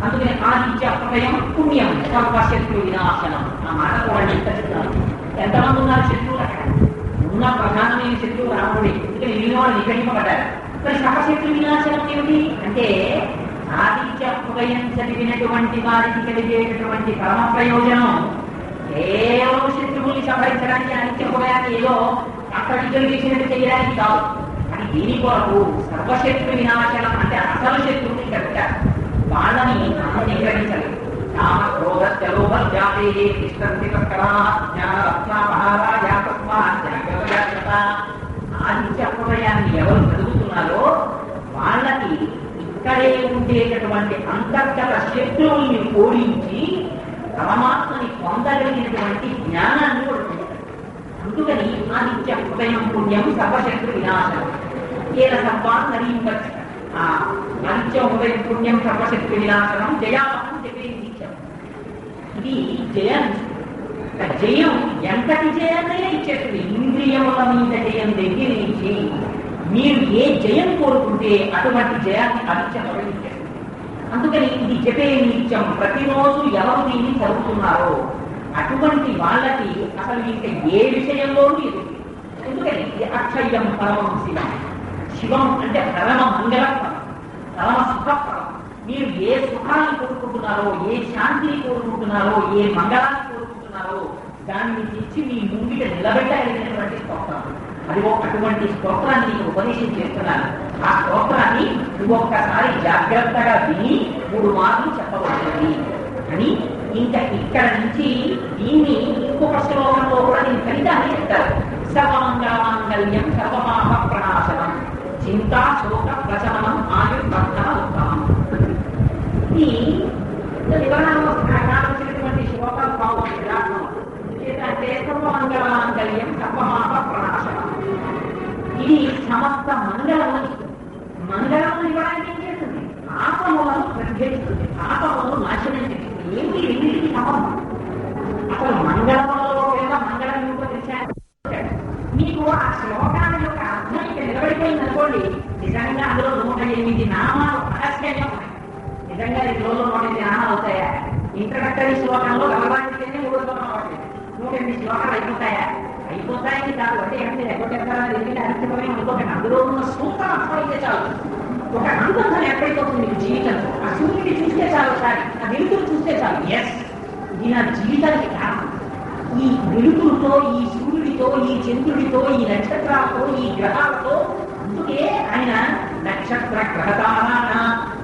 అందుకని ఆదిత్య ప్రళయం పుణ్యం స్వల్ప శత్రు వినాశనం. ఆ మాట కూడా ఎంత చెప్తున్నారు. ఎంతమంది ఉన్నారు శత్రువులు అక్కడ? ఉన్న ప్రధానమైన శత్రువు రాముడి. ఎందుకని నేను వాళ్ళు నిగ్రహింపబడ్డారు. మరి సర్వశత్రు వినాశనం ఏమిటి అంటే ఆదిత్య హృదయం చదివినటువంటి వారికి కలిగేటటువంటి పరమ ప్రయోజనం కేవలం శత్రువుల్ని సంహరించడానికి, ఆదిత్య హృదయాన్ని ఏదో అక్కడిద్దరు చేసినట్టు చేయడానికి కాదు. అది దీని కొరకు సర్వశత్రు వినాశనం అంటే అసలు శత్రువుని కట్టారు. వాళ్ళని నిగ్రహించాలి. కామ క్రోధ చలోభ జాతే తిష్టంతి తస్కరాః జ్ఞానరత్నాపహారాయ తస్మాత్ జాగ్రత్త. ఆదిత్య హృదయాన్ని ఎవరు చదువుతున్నారో వాళ్ళకి ఇక్కడే ఉండేటటువంటి అంతర్గత శత్రువుల్ని ఓడించి పరమాత్మని పొందగలిగినటువంటి జ్ఞానాన్ని కూడా పొందుతారు. అందుకని ఆదిత్య హృదయం పుణ్యం సర్వశత్రు వినాశనం. ఏల సర్వాన్ నరీంపచ్చ. ఆదిత్య హృదయం పుణ్యం సర్వశత్రు వినాశనం జయాపహం జపేంద్రియం. ఇది జయం. జయం ఎంతటి జయాన్నైనా ఇచ్చేస్తుంది. ఇంద్రియముల మీద జయం దగ్గర నుంచి మీరు ఏ జయం కోరుకుంటే అటువంటి జయాన్ని ఆదిత్య హృదయం ఇచ్చేస్తుంది. అందుకని ఇది జపే నిత్యం. ప్రతిరోజు ఎవరు దీన్ని చదువుతున్నారో అటువంటి వాళ్ళకి అసలు ఇంకా ఏ విషయంలోనూ ఎదురు. ఎందుకని ఇది అక్షయం పరమం శివం. శివం అంటే పరమ మంగళప్రదం, పరమ సుఖప్రదం. మీరు ఏ సుఖాన్ని కోరుకుంటున్నారో, ఏ శాంతిని కోరుకుంటున్నారో, ఏ మంగళాన్ని కోరుకుంటున్నారో దాన్ని తెచ్చి మీ ముంగిట నిలబెట్టగలిగినటువంటి స్తోత్రం. అదిగో అటువంటి స్తోత్రాన్ని నీకు ఉపదేశం చేస్తున్నాను. ఆ స్తోత్రాన్ని నువ్వు ఒక్కసారి జాగ్రత్తగా విని 3 మార్లు చెప్పబడుతుంది అని ఇంకా ఇక్కడ నుంచి దీన్ని ఇంకొక శ్లోకంలో కూడా నేను ఫలితాన్ని చెప్తారు. సర్వమంగళమాంగళ్యం సర్వపాప ప్రణాశనం చింతా శోక ప్రశమనం ఆయుర్వర్ధన ఉత్తమం. ఇది వివరణలో కావాల్సినటువంటి శ్లోకాలు కావు. అంటే సర్వమంగళమాంగళ్యం సర్వపాప ప్రణాశనం. ఇది సమస్త మంగళములు. మంగళములు ఇవ్వడానికి ఏం చేస్తుంది? పాపములను ప్రతిఘటిస్తుంది, పాపములను నాశనం చేస్తుంది. ఏమిటి రెండింటికి సంబంధం? అసలు మంగళములలో లేదా మంగళం ఏమిటో తెలిసాను. మీకు ఆ శ్లోకాల యొక్క అర్థం ఇక్కడ నిలబడిపోయింది అనుకోండి. నిజంగా అందులో 108 నామాలు రహస్యంగా ఉన్నాయి. నిజంగా ఈ రోజులో 108 నామాలు అవుతాయా? ఇంట్రడక్టరీ శ్లోకంలో గర్వానికి 3 శ్లోకాలు అవుతాయి. 108 శ్లోకాలు అయిపోతాయా? అయిపోతాయని కాదు. అంటే ఏమిటి ఎక్కడెక్కడానికి అర్థమే అనుకోకండి. అందులో ఉన్న సూత్రం అర్థమైతే చాలు. ఒక అనుబంధం ఏర్పడిపోతుంది మీకు జీవితంలో. ఆ సూర్యుడిని చూస్తే చాలు, ఒకసారి ఆ వెలుతురు చూస్తే చాలు. ఎస్, ఇది నా జీవితానికి కారణం. ఈ వెలుతురుతో, ఈ సూర్యుడితో, ఈ చంద్రుడితో, ఈ నక్షత్రాలతో, ఈ గ్రహాలతో. అందుకే ఆయన నక్షత్ర గ్రహతారాన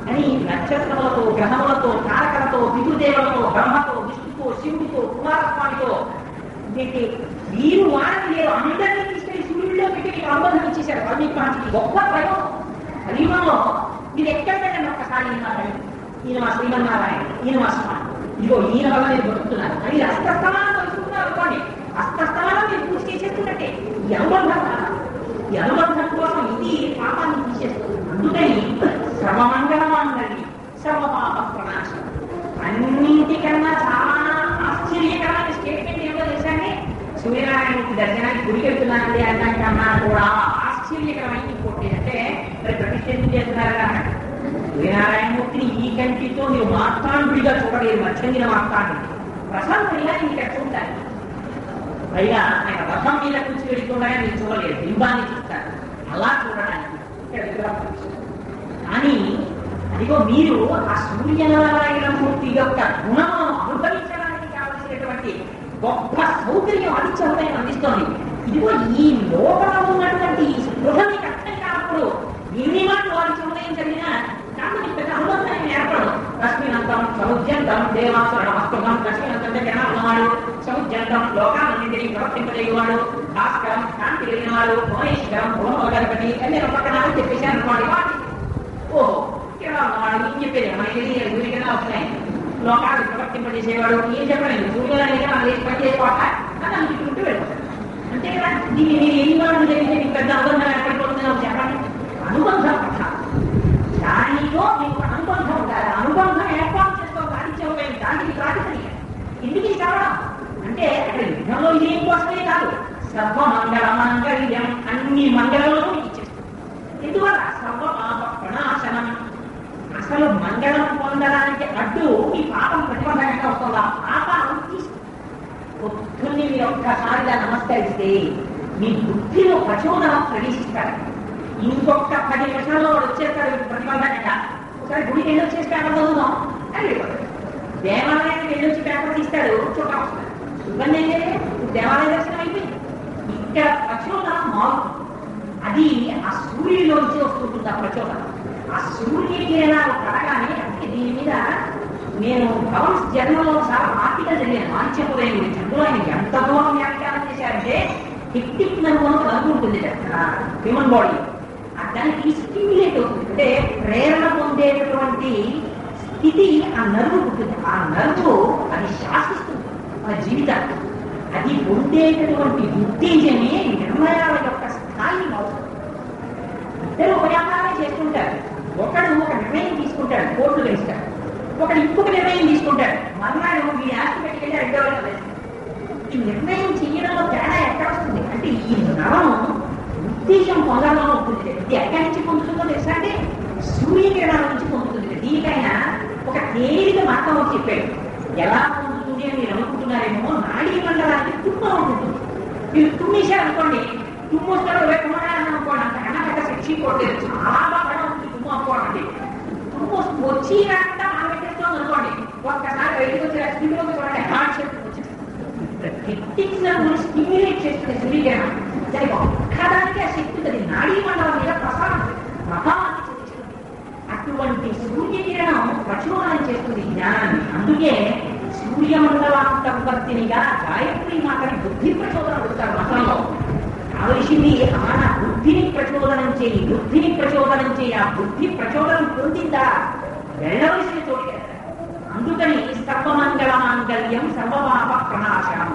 అని నక్షత్రములతో, గ్రహములతో, తారకలతో, పితృదేవులతో, బ్రహ్మతో, విష్ణుతో, శివుడితో, కుమారస్వామితో వీరు వారిని లేరు అందరినీ తీసుకెళ్లి సూర్యుడిలో పెట్టి మీకు అనుబంధం ఇచ్చేశారు. వాల్మీకి మహర్షికి గొప్ప ప్రయోగం. కలియుగంలో మీరు ఎక్కడ పెట్టండి ఒక్కసారి ఈయన మా శ్రీమన్నారాయణ, ఈయన మా స్వామి, ఇదిగో ఈయన వల్ల నేను బతుకుతున్నాను అని అస్తస్థానాన్ని తెలుసుకున్నారు అనుకోండి. అస్తస్థానం మీరు పూజ చేసేస్తున్నట్టే. ఈ అనుబంధం ఈ అనుబంధం కోసం ఇది పాపాన్ని తీసేస్తుంది. అందుకని సర్వమంగళమాంగళ్యం సర్వపాప ప్రణాశనం. అన్నింటికన్నా చాలా ఆశ్చర్యకరమైన స్టేట్మెంట్ ఏమో తెలుసండి. సూర్యనారాయణమూర్తి దర్శనానికి గుడికి వెళ్తున్నానండి అన్నాకన్నా కూడా ఆశ్చర్యకరమైన ఇంకోటి అంటే మరి ప్రతిష్ఠితం చేస్తున్నారా? సూర్యనారాయణమూర్తిని ఈ కంటితో మీరు మార్తాండుడిగా చూడలేరు. మధ్యంగిన మార్తాండు ప్రశాంతంగా ఇక్కడ చూడాలి. పైగా ఆయన రథం మీద కూర్చి వెళ్తుండగా మీరు చూడలేరు, బింబాన్ని చూస్తారు. అలా చూడడానికి ఇక్కడ కానీ అదిగో మీరు ఆ సూర్యనారాయణమూర్తి యొక్క గుణములను అనుభవించడానికి కావలసినటువంటి గొప్ప సౌకర్యం ఆదిత్యహృదయం అందిస్తోంది. ఇదిగో ఈ లోపల ఉన్నటువంటి ఈ స్పృహ మీకు అర్థం కానప్పుడు ఎన్ని మాటలు ఆదిత్యహృదయం చదివినా కానీ పెద్ద అనుబంధం ఏర్పడదు. లక్ష్మీనంతం సముద్యంతం దేవాసురణమస్తుతం. లక్ష్మీనంతం దగ్గర ఉన్నవాడు, సముద్యంతం లోకాలన్నింటినీ ప్రవర్తింపజేయవాడు, భాస్కరం శాంతి కలిగినవాడు, భువనేశ్వరం భువనగణపతి అన్ని పక్కన చెప్పేశారు అనుకోండి. ఓహో ఇలా ఉన్నవాడు ఏం చెప్పేది మనకి గురికన్నా వస్తున్నాయి. లోకాలు ప్రవర్తింపజేసేవాడు ఏం చెప్పలేదు. సూర్యులనే పనిచేసుకోవట అని అనుకుంటూ వెళ్ళిపోతాడు. అంతే కదా. దీన్ని మీరు ఎన్ని వాళ్ళు జరిగితే మీకు పెద్ద అనుబంధం ఏర్పడిపోతుందని చెప్పండి. అనుబంధం కథ దానిలో మీకు అనుబంధం ఉండాలి. అనుబంధం ఏర్పాటు చేసుకోవాలి. ఆదిత్యహృదయం దానికి ప్రాతిపదిక. ఎందుకు కావడం అంటే అక్కడ యుద్ధంలో ఇదేం కోసమే కాదు. సర్వమంగళమాంగళ్యం అన్ని మంగళ అసలు మంగళం పొందడానికి అడ్డు ఈ పాపం ప్రతిబంధకంగా వస్తుంది. ఆ పాపాలను తీసుకు పొద్దున్నే మీరు ఒక్కసారిగా నమస్కరిస్తే మీ బుద్ధిలో ప్రచోదనం ప్రవేశిస్తారు. ఇంకొక 10 నిమిషాల్లో వాడు వచ్చేస్తాడు ప్రతిబంధకంగా. ఒకసారి గుడికి వెళ్ళి వచ్చేసి పేపర్ చదువుదాం అని వెళ్ళిపోతాడు. దేవాలయానికి వెళ్ళి వచ్చి పేపర్ తీస్తాడు, చూడటం వస్తాడు. ఇబ్బంది ఏంటంటే దేవాలయ దర్శనం అయిపోయింది. ఇక్కడ ప్రచోదనం మారుతుంది. అది ఆ సూర్యుడిలోంచి వస్తుంటుంది. ఆ ప్రచోదనం ఆ సూర్యకిరణాలు పడగానే, అందుకే దీని మీద నేను భవన్స్ జన్మలో చాలా ఆర్టికల్ చదివాను మాంచపురం గురించి. అందులో ఆయన ఎంత దూరం వ్యాఖ్యానం చేశారంటే హెక్టిక్ నర్వ్ అనుకుంటుంది హ్యూమన్ బాడీ, దానికి స్టిమ్యులేట్ అవుతుంది. అంటే ప్రేరణ పొందేటటువంటి స్థితి ఆ నర్వు ఉంటుంది. ఆ నర్వు అది శాసిస్తుంది మన జీవితాన్ని. అది పొందేటటువంటి ఉత్తేజమే నిర్ణయాల యొక్క స్థాయిని మారుతుంది. ఇద్దరు ఒక వ్యాపారం చేసుకుంటారు. ఒకడు ఒక నిర్ణయం తీసుకుంటాడు, కోర్టు వేస్తాడు. ఒకడు ఇంకొక నిర్ణయం తీసుకుంటాడు, మర్నాడు మీ ఆస్తి పెట్టుకెళ్ళి 2వ రోజు వేస్తాడు. ఈ నిర్ణయం చేయడంలో తేడా ఎక్కడ వస్తుంది అంటే ఈ నరం ఉత్తేజం పొందడంలో ఉంటుంది. ఇది ఎక్కడి నుంచి పొందుతుందో తెలుసా అంటే సూర్యకిరణాల నుంచి పొందుతుంది. దీనికైనా ఒక తేలిక మార్గం అని చెప్పాడు. ఎలా పొందుతుంది అని మీరు అనుకుంటున్నారేమో, నాడీ మండలానికి తుమ్మ ఉంటుంది. మీరు తుమ్మేశారనుకోండి, తుమ్ము వస్తాడు అనుకోండి, అంతకన్నా పెద్ద శిక్షి కొట్టలేదు. చాలా బాగా ఉంటుంది తుమ్ము అనుకోండి. తుమ్ము వచ్చి రాకుండా ఆమెట్టేస్తాం అనుకోండి, ఒక్కసారి బయటకు వచ్చి స్థితిలోకి చూడండి, హార్ట్ షేప్ వచ్చింది. స్టిమ్యులేట్ చేస్తుంది సూర్యకిరణం. దానికి ఒక్కదానికి ఆ శక్తి ఉంటుంది. నాడీ మండలం మీద ప్రసారం ప్రభావాన్ని చూపిస్తుంది. అటువంటి సూర్యకిరణం ప్రచోదనం చేస్తుంది జ్ఞానాన్ని. అందుకే సూర్యమండలాంతర్వర్తినిగా గాయత్రి మాతని బుద్ధి ప్రచోదనం వస్తారు మతంలో. కావలసింది మన బుద్ధిని ప్రచోదనం చేయి, బుద్ధిని ప్రచోదనం చేయి. ఆ బుద్ధి ప్రచోదనం పొందిందా వెళ్ళవలసిన చోటు. అందుకని సర్వమంగళ మాంగళ్యం సర్వపాప ప్రణాశనం.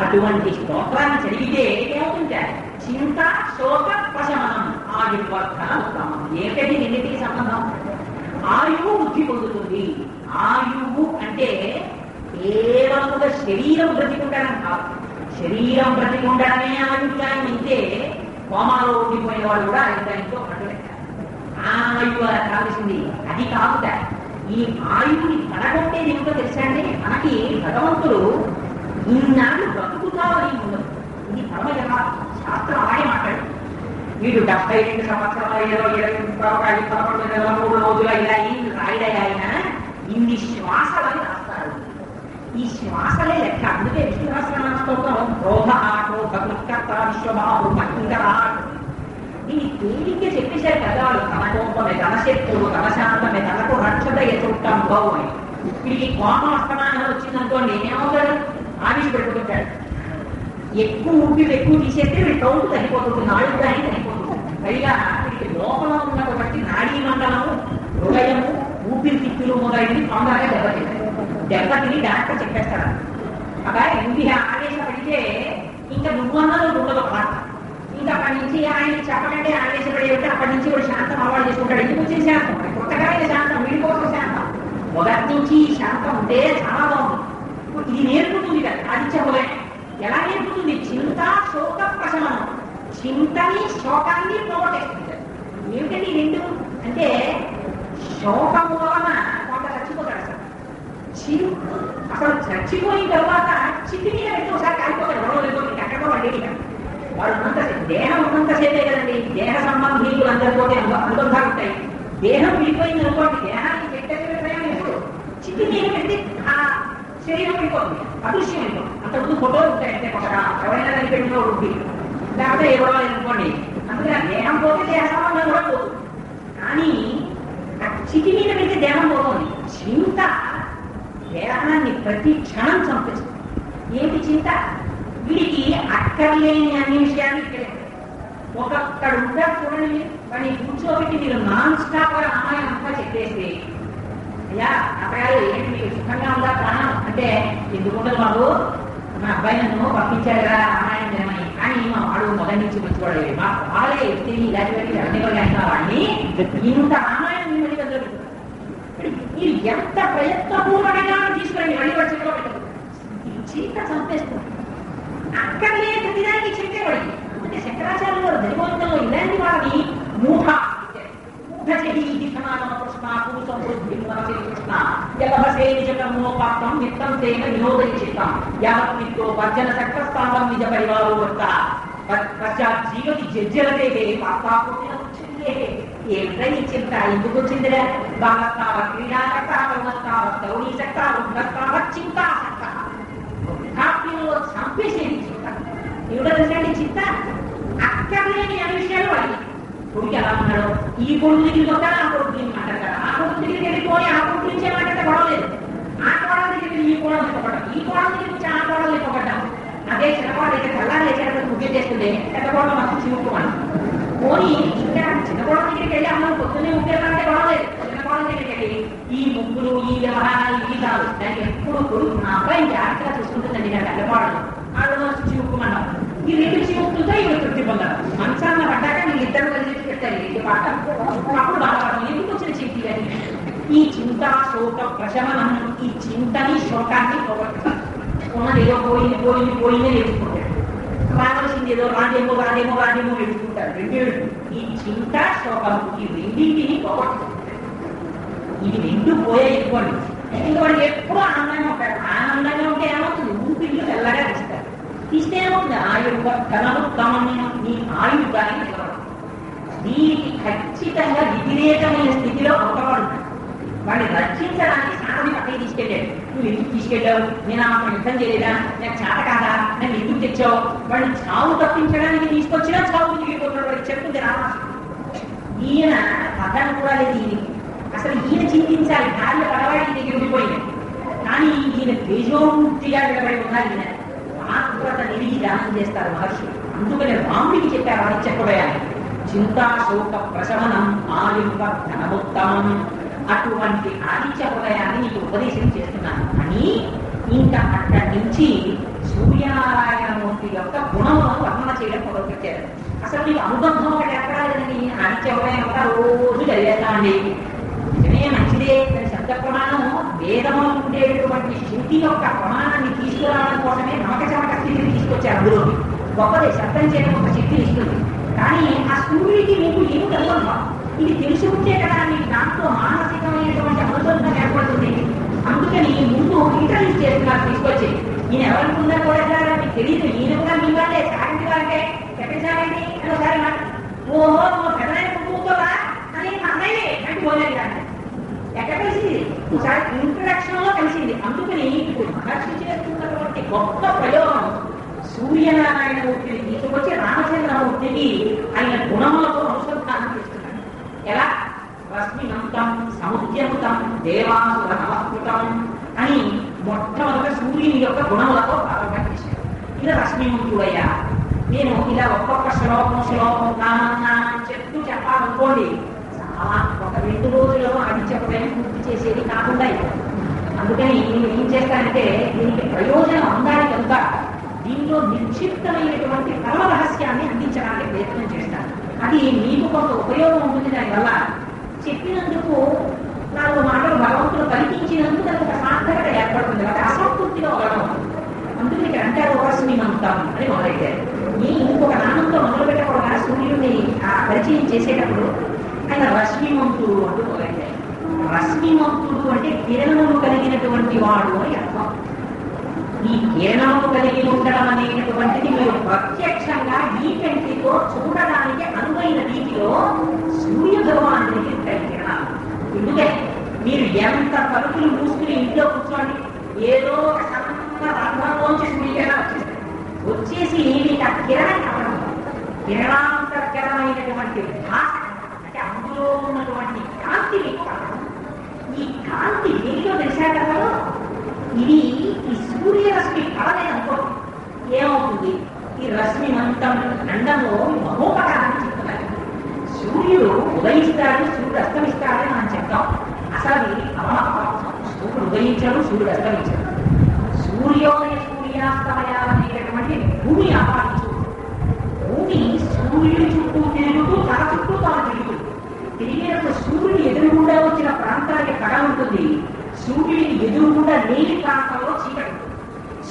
అటువంటి స్తోత్రాన్ని చదివితే ఏమవుతుంటే చింత శోక ప్రశమనం, ఆయుర్వర్ధన ఉత్తమం. ఏకటి రెండింటికి సంబంధం. ఆయువు బుద్ధి పొందుతుంది. ఆయువు అంటే కేవలముగా శరీరం బ్రతికుండడం కాదు. శరీరం బ్రతికుండడమే ఆయుర్దాయం అయితే కోమాలో ఉండిపోయిన వాడు కూడా ఆయుర్దాయంతో పట్టుకుంటారు. ఆ ఆయువు కావలసింది అది కాకుండా ఈ ఆయువుని పడగొట్టేది ఏమిటో తెలుసా అండి? మనకి భగవంతుడు ఇన్నాళ్ళు బ్రతుకుతావని ఉండదు. ఇది పరమ శాస్త్రం ఆడే మాట్లాడు. వీడు 72 సంవత్సరాలు 11 రోజుల ఇలా ఏం రాయడే ఆయన. ఇన్ని శ్వాసలని రాస్తారు. ఈ శ్వాసలే లెక్క. అందుకే విష్ణు సహస్రనామ స్తోత్రం క్రోధ క్రోధ కృత్కర్త విశ్వబాహు మహింకరా. దీన్ని తేలిగ్గా చెప్పేశారు కదా వాళ్ళు. తన కోపమే, తన శత్రువు, తన శాంతమే, తనకు రక్షత ఎదుర్కొంటాం బావు అని. వీడికి కోపం అస్తమానం వచ్చిందనుకోండి, ఏమవుతాడు? ఆవిష్ పెట్టుకుంటాడు. ఎక్కువ ఊపిరి ఎక్కువ తీసేస్తే వీడి కౌంటు తగ్గిపోతుంది, ఆయుర్దాన్ని తగ్గిపోతుంది. పైగా వీడికి లోపల ఉన్నటువంటి నాడీ మండలము, హృదయము, ఊపిరితిత్తులు మొదలైనవి తొందరగా దెబ్బతిని డాక్టర్ చెప్పేస్తాడు. అబ్బాయి ఇది ఆవేశపడితే ఇంకా నువ్వన్నది ఉండదు మాట. ఇంకా అక్కడి నుంచి ఆయన చెప్పకంటే ఆవేశపడి ఉంటే అక్కడి నుంచి కూడా శాంతం అలవాటు చేసుకుంటాడు. ఎందుకు వచ్చే శాంతం? కొత్తగా శాంతం, వీడికోసం శాంతం. మొదటి నుంచి శాంతం ఉంటే చాలా బాగుంది. ఇది నేర్పుతుంది కదా ఆదిత్య హృదయం. ఎలా నేర్పుతుంది? చింత శోక ప్రశమనం. చింతని శోకాన్ని పోగొట్టేస్తుంది. ఏమిటండి రెండు అంటే శోకము వలన కొంత చచ్చిపోతాడు. అసలు చచ్చిపోయిన తర్వాత చిట్టి మీద పెట్టి ఒకసారి కాలిపోతాడు. ఎవరో ఎక్కడో వండి వాడు ఉన్నంతసేపు, దేహం ఉన్నంతసేపే కదండి. దేహ సంబంధీకులు అందరితో అనుబంధాలు ఉంటాయి. దేహం విడిపోయింది అనుకోండి, దేహానికి పెట్టేసేయం ఎప్పుడు చిట్టి మీద పెట్టి ఆ శరీరం విడిపోతుంది, అదృశ్యం అయిపోతుంది. అంతకుముందు ఫోటోలు ఉంటాయంటే కొత్తగా ఎవరైనా దాన్ని పెట్టిన ఉంటుంది, లేకపోతే ఎవరో అనుకోండి. అందుకని ఆ దేహం పోతే దేహ సంబంధం కూడా పోతుంది. కానీ ఆ చిటి మీద పెడితే దేహం పోతుంది. చింత దేహాన్ని ప్రతి క్షణం చంపేస్తుంది. ఏంటి చింత? వీడికి అక్కర్లేని అన్ని విషయాలు ఇక్కడ ఒక్కడు ఉంటారు చూడండి. వాడిని కూర్చోబెట్టి మీరు నాన్ స్టాప్ గా రామాయణం అంతా చెప్పేస్తే, అయ్యా అబ్బాయి ఏంటి మీకు సుఖంగా ఉందా ప్రాణం అంటే, ఎందుకుండదు బాబు, మా అబ్బాయి నన్ను పంపించారుగా రామాయణం జనమని. కానీ మా వాడు మొదటి నుంచి మంచివాడు, మా వాళ్ళే ఎత్తి ఇలాంటి అన్ని వాడిని ఇంత రామాయణం మళ్ళీ వదిలేదు. మీరు ఎంత ప్రయత్నపూర్వకంగా తీసుకురండి, మళ్ళీ వాడు చెప్పుకో పెట్టదు. చింత చంపేస్తుంది. అక్కడలే ప్రతిదానికి చెప్పేవాడికి. అంటే శంకరాచార్యులు వారు ధర్మవంతంలో ఇలాంటి వారిని మూఢ జీవతి జజ్జలతే ఏమిటని చింత ఎందుకు వచ్చిందిరా బాలస్తావ క్రీడాసక్తావ తరుణీసక్తావ చింతాసక్త వృద్ధాప్యంలో చంపేసేది చింత ఏమిటంటే చింత అక్కర్లేని అనే విషయాలు వాడి కొడుకు ఎలా ఉన్నాడు ఈ కొడుకు దగ్గరికి వస్తాడు ఆ కొడుకు దీన్ని మాట్లాడతాడు ఆ కొడుకు దగ్గరికి వెళ్ళిపోయి ఆ కొడుకు నుంచే మాట్లాడితే గొడవలేదు ఆ కోడల దగ్గరికి ఈ కోడలు ఇప్పబడ్డాం ఈ కోడల దగ్గరికి వచ్చి ఆ కోడలు ఇప్పబడ్డాం అదే చిన్నకోడలు అయితే తెల్లారి లేచేటప్పుడు ముగ్గు చేస్తుంది పెద్ద కోడలు మాత్రం చివుకోమని పోనీ ఇంకా చిన్నకోడల దగ్గరికి వెళ్ళి అమ్మ పొద్దున్నే ముగ్గేదంటే గొడవలేదు చిన్నకోడల దగ్గరికి వెళ్ళి ఈ ముగ్గులు ఈ వ్యవహారాలు ఇవి కాదు దానికి ఎప్పుడు కొడుకు మా అబ్బాయి జాగ్రత్తగా చూసుకుంటుందండి నా పెద్ద కోడలు వాళ్ళు చివుకోమన్నాం ఈ రెండు చివుకులతో ఇవి తృప్తి పొందారు మంచాన్న పడ్డాక వీళ్ళిద్దరు కలిసి పెట్టారు ఇది పాట అప్పుడు బాధపడతాం ఎందుకు వచ్చిన చింతి అని ఈ చింత శోక ప్రశమనం ఈ చింతని శోకాన్ని పోగొట్టడం ఉన్నది ఏదో పోయిందే నేర్చుకుంటాడు రావాల్సింది ఏదో రాజేమో నేర్చుకుంటారు రెండు ఈ చింత శోకం ఈ రెండింటిని పోగొట్టడం ఇది రెండు పోయే ఎక్కువండి ఇంకా వాడికి ఎప్పుడూ ఆనందంగా ఉంటాడు ఆనందంగా ఉంటే ఏమవుతుంది ఊపిరిలో తెల్లగా తీస్తారు తీస్తే ఏమవుతుంది ఆయుర్వ ధనముత్తమమైన నీ ఆయుర్వాన్ని నిలబడదు దీనికి ఖచ్చితంగా వ్యతిరేకమైన స్థితిలో ఒకవాడు వాడిని రక్షించడానికి సాధని పక్కకి తీసుకెళ్ళాడు నువ్వు ఎందుకు తీసుకెళ్ళావు నేను ఆమె యుద్ధం చేయలేదా నాకు చేత కాదా నన్ను ఎందుకు తెచ్చావు వాడిని చావు తప్పించడానికి తీసుకొచ్చినా చావు తిరిగిపోతున్నాడు వాడికి చెప్తుంది రామాసు ఈయన పదం కూడా లేదు ఈయన అసలు ఈయన చింతించాలి భార్య పడవాడి దగ్గర ఉండిపోయింది కానీ ఈయన తేజోమూర్తిగా నిలబడి ఉన్నారు ఈయన ఆత్మత నిలిగి దానం చేస్తారు మహర్షులు అందుకని రాముడికి చెప్పారు అని చెప్పబోయాలి చింతా శోక ప్రశమనం ఆయుర్వ ధనముత్తమం అటువంటి ఆదిత్య హృదయాన్ని నీకు ఉపదేశం చేస్తున్నాను అని ఇంకా అక్కడి నుంచి సూర్యనారాయణమూర్తి యొక్క గుణములను వర్ణన చేయడం మొదలుపెట్టారు అసలు నీకు అనుబంధం ఒకటి ఏర్పడాలని ఆదిత్య హృదయం యొక్క రోజు చదివేస్తామండి నిజమే మంచిదే దాని శబ్ద ప్రమాణం వేదములు ఉండేటటువంటి శృతి యొక్క ప్రమాణాన్ని తీసుకురావడం కోసమే నమక చమక స్థితిని తీసుకొచ్చారు అందులో గొప్పదే శబ్దం చేయడం ఒక శక్తిని ఇస్తుంది కానీ ఆ సూర్యుడికి మీకు ఏమి అనుబంధం ఇది తెలుసుకుంటే కదా మీకు దాంట్లో మానసికమైనటువంటి అనుబంధం ఏర్పడుతుంది అందుకని ముందు ఇంట్రడ్యూస్ చేస్తున్నారు తీసుకొచ్చి ఈయన ఎవరికి కూడా మీకు తెలియదు ఈయన కూడా మీ వాళ్ళే సాగంటి వాళ్ళకే ఎక్కడ సాగండి అని ఒకసారి ఓహో నువ్వు పెద్దలైన కుటుంబంతోవా అని మా అన్నయ్యే అంటే పోలేదు కానీ ఎక్కడ కలిసింది ఒకసారి ఇంట్రడక్షన్ లో కలిసింది అందుకని ఇప్పుడు మహర్షి చేస్తున్నటువంటి గొప్ప ప్రయోగం సూర్యనారాయణమూర్తిని తీసుకొచ్చి రామచంద్రమూర్తికి ఆయన గుణములతో అనుసంధానం చేస్తున్నారు ఎలా రశ్మినంతం సముద్యముతం దేవాసుర నమస్కృతం అని మొట్టమొదట సూర్యుని యొక్క గుణములతో ప్రారంభం చేశారు ఇలా రశ్మిమంతుడయ్యా నేను ఇలా ఒక్కొక్క శ్లోకం నామం చెప్తూ చెప్పాలనుకోండి చాలా ఒక 2 రోజుల్లో అది చెప్పడం పూర్తి చేసేది కాకుండా అందుకని నేను ఏం చేస్తానంటే దీనికి ప్రయోజనం అందాలి కనుక దీనిలో నిక్షిప్తమైనటువంటి పరమ రహస్యాన్ని అందించడానికి ప్రయత్నం చేస్తాను అది మీకు కొంత ఉపయోగం ఉంటుంది దానివల్ల చెప్పినందుకు 4 మాటలు భగవంతుడు పలికించినందుకు దానికి ఒక సార్థకత ఏర్పడుతుంది అంటే అసంతృప్తిగా ఉండడం అందుకని ఇక్కడ అంటారు రశ్మిమంతం అని మొదలెట్టారు ఇంకొక నామంతో మొదలు పెట్టకూడగా సూర్యుడిని పరిచయం చేసేటప్పుడు ఆయన రశ్మిమంతుడు అంటూ మొదలెట్టారు రశ్మిమంతుడు అంటే కిరణములు కలిగినటువంటి వాడు అని అర్థం ఈ కిరణము కలిగి ఉండడం అనేటటువంటిది మీరు ప్రత్యక్షంగా ఈ కంటితో చూడడానికి అనువైన రీతిలో సూర్య భగవానుడికి కిరణాలు ఎందుకంటే మీరు ఎంత తలుపులు మూసుకుని ఇంట్లో కూర్చోండి ఏదో ఒక సన్న రంధ్రంలోంచి సూర్యకిరణం వచ్చేసి మీకు ఆ కిరణం కనడం కిరణాంతరకరమైనటువంటి భాష అంటే అందులో ఉన్నటువంటి కాంతి మీకు కనడం ఈ కాంతి దేనిలో తెలిసాక ఇది ఈ సూర్యరశ్మి కలలేదనుకో ఏమవుతుంది ఈ రశ్మి మంతం అండంలో మహోపకారాన్ని చెప్తున్నారు సూర్యుడు ఉదయిస్తాడు సూర్యుడు అస్తమిస్తాడని మనం చెప్తాం అసలు సూర్యుడు ఉదయించాడు సూర్యుడు అస్తమించాడు సూర్యోదయ సూర్యాస్తమయాలనేటటువంటి భూమి ఆపాదించు భూమి సూర్యుడి చుట్టూ తిరుగుతూ తన చుట్టూ తాను తిరుగుతుంది తిరిగినప్పుడు సూర్యుడు ఎదురుగుండా వచ్చిన ప్రాంతానికి కళ ఉంటుంది సూర్యుడిని ఎదురుగుండా లేని ప్రాంతంలో చీకటి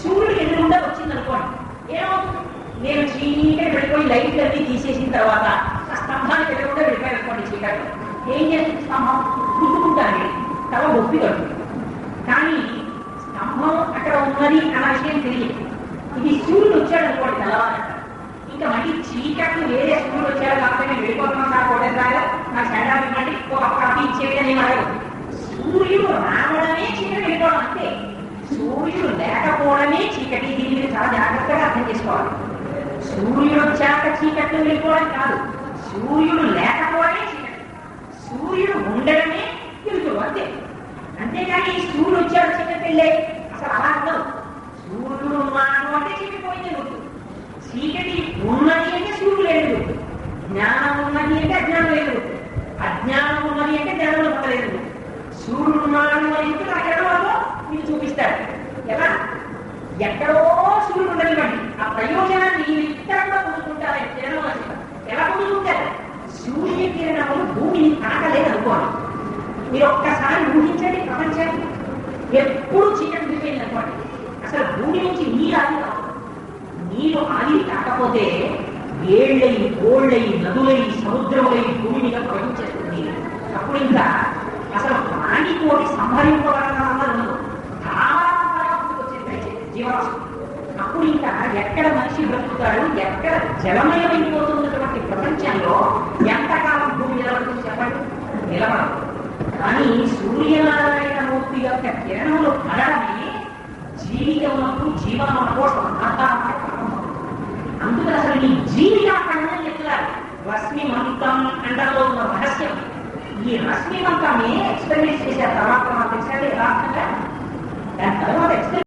సూర్యుడు ఎదురుగుండా వచ్చిందనుకోండి ఏమవుతుంది నేను చీకటి వెళ్ళిపోయి లైట్లన్నీ తీసేసిన తర్వాత ఆ స్తంభానికి ఎదురుగుండా వెళ్ళిపోయి అనుకోండి చీకటి ఏం చేస్తుంది స్తంభం? గుర్తుకుంటాను తల ఒప్పి కడుతుంది. కానీ స్తంభం అక్కడ ఉన్నది అన్న విషయం తెలియదు. ఇది సూర్యుడు వచ్చాడు అనుకోండి తెల్లవారు, ఇంకా మళ్ళీ చీకట్లు వేరే సూర్యుడు వచ్చాడు కాబట్టి నేను వెళ్ళిపోతున్నాను సార్ కోటేశ్వరాలు నాకు సెండా ఇవ్వండి ఒక కాపీ ఇచ్చేది అని అడగదు. సూర్యుడు రావడమే చీకటి, వెళ్ళిపోవడం అంతే. సూర్యుడు లేకపోవడమే చీకటి. దీన్ని చాలా జాగ్రత్తగా అర్థం చేసుకోవాలి. సూర్యుడు వచ్చాక చీకట్లు వెళ్ళిపోవడం కాదు, సూర్యుడు లేకపోవడమే చీకటి. సూర్యుడు ఉండడమే వెలుతురు అంతే. అంతేగాని సూర్యుడు వచ్చాడు చీకటి వెళ్ళే అసలు అలా ఉండదు. సూర్యుడు ఉన్నాడు అంటే చీకటి పోయింది గుర్తు. చీకటి ఉన్నది అంటే సూర్యుడు లేదు గుర్తు. జ్ఞానం ఉన్నది అంటే అజ్ఞానం లేదు గుర్తు. అజ్ఞానం ఉన్నది అంటే జ్ఞానంలో పొందలేదు గుర్తు. సూర్యుడు ఉన్నాడు అని చెప్పి నాకు ఎక్కడో మీకు చూపిస్తాడు. ఎలా? ఎక్కడో సూర్యుడు ఉండనివ్వండి, ఆ ప్రయోజనాన్ని ఇక్కడ కూడా పొందుకుంటారు. కిరణం ఎలా పొందుకుంటారు? సూర్య కిరణములు భూమిని తాకలేదు అనుకోండి. మీరు ఒక్కసారి ఊహించండి, ప్రపంచాన్ని ఎప్పుడు చీకటి దిగిపోయింది అనుకోండి, అసలు భూమి నుంచి నీరు ఆది రావు. నీరు ఆది కాకపోతే ఏళ్ళయి గోళ్ళయి నదులై సముద్రములై భూమి మీద ప్రవహించేస్తుంది. అప్పుడు ఇంకా అసలు ప్రాణితోటి సంహరింపబడాలన్నది జీవరాశి. అప్పుడు ఇంకా ఎక్కడ మనిషి బ్రతుకుతాడు, ఎక్కడ జలమయమైపోతున్నటువంటి ప్రపంచంలో ఎంతకాలం భూమి నిలబడుతుంది చెప్పండి? నిలబడదు. కానీ సూర్యనారాయణ మూర్తి యొక్క కిరణములు పడడమే జీవితములకు జీవనం కోసం అందుకు అసలు ఈ జీవితాన్ని చెప్తున్నారు. రశ్మిమంతం అండలో ఉన్న రహస్యం ఈ రశ్మిమంతాన్ని ఎక్స్పెరిమెంట్ చేశారు. తర్వాత తెలిసారు యథార్థంగా. దాని తర్వాత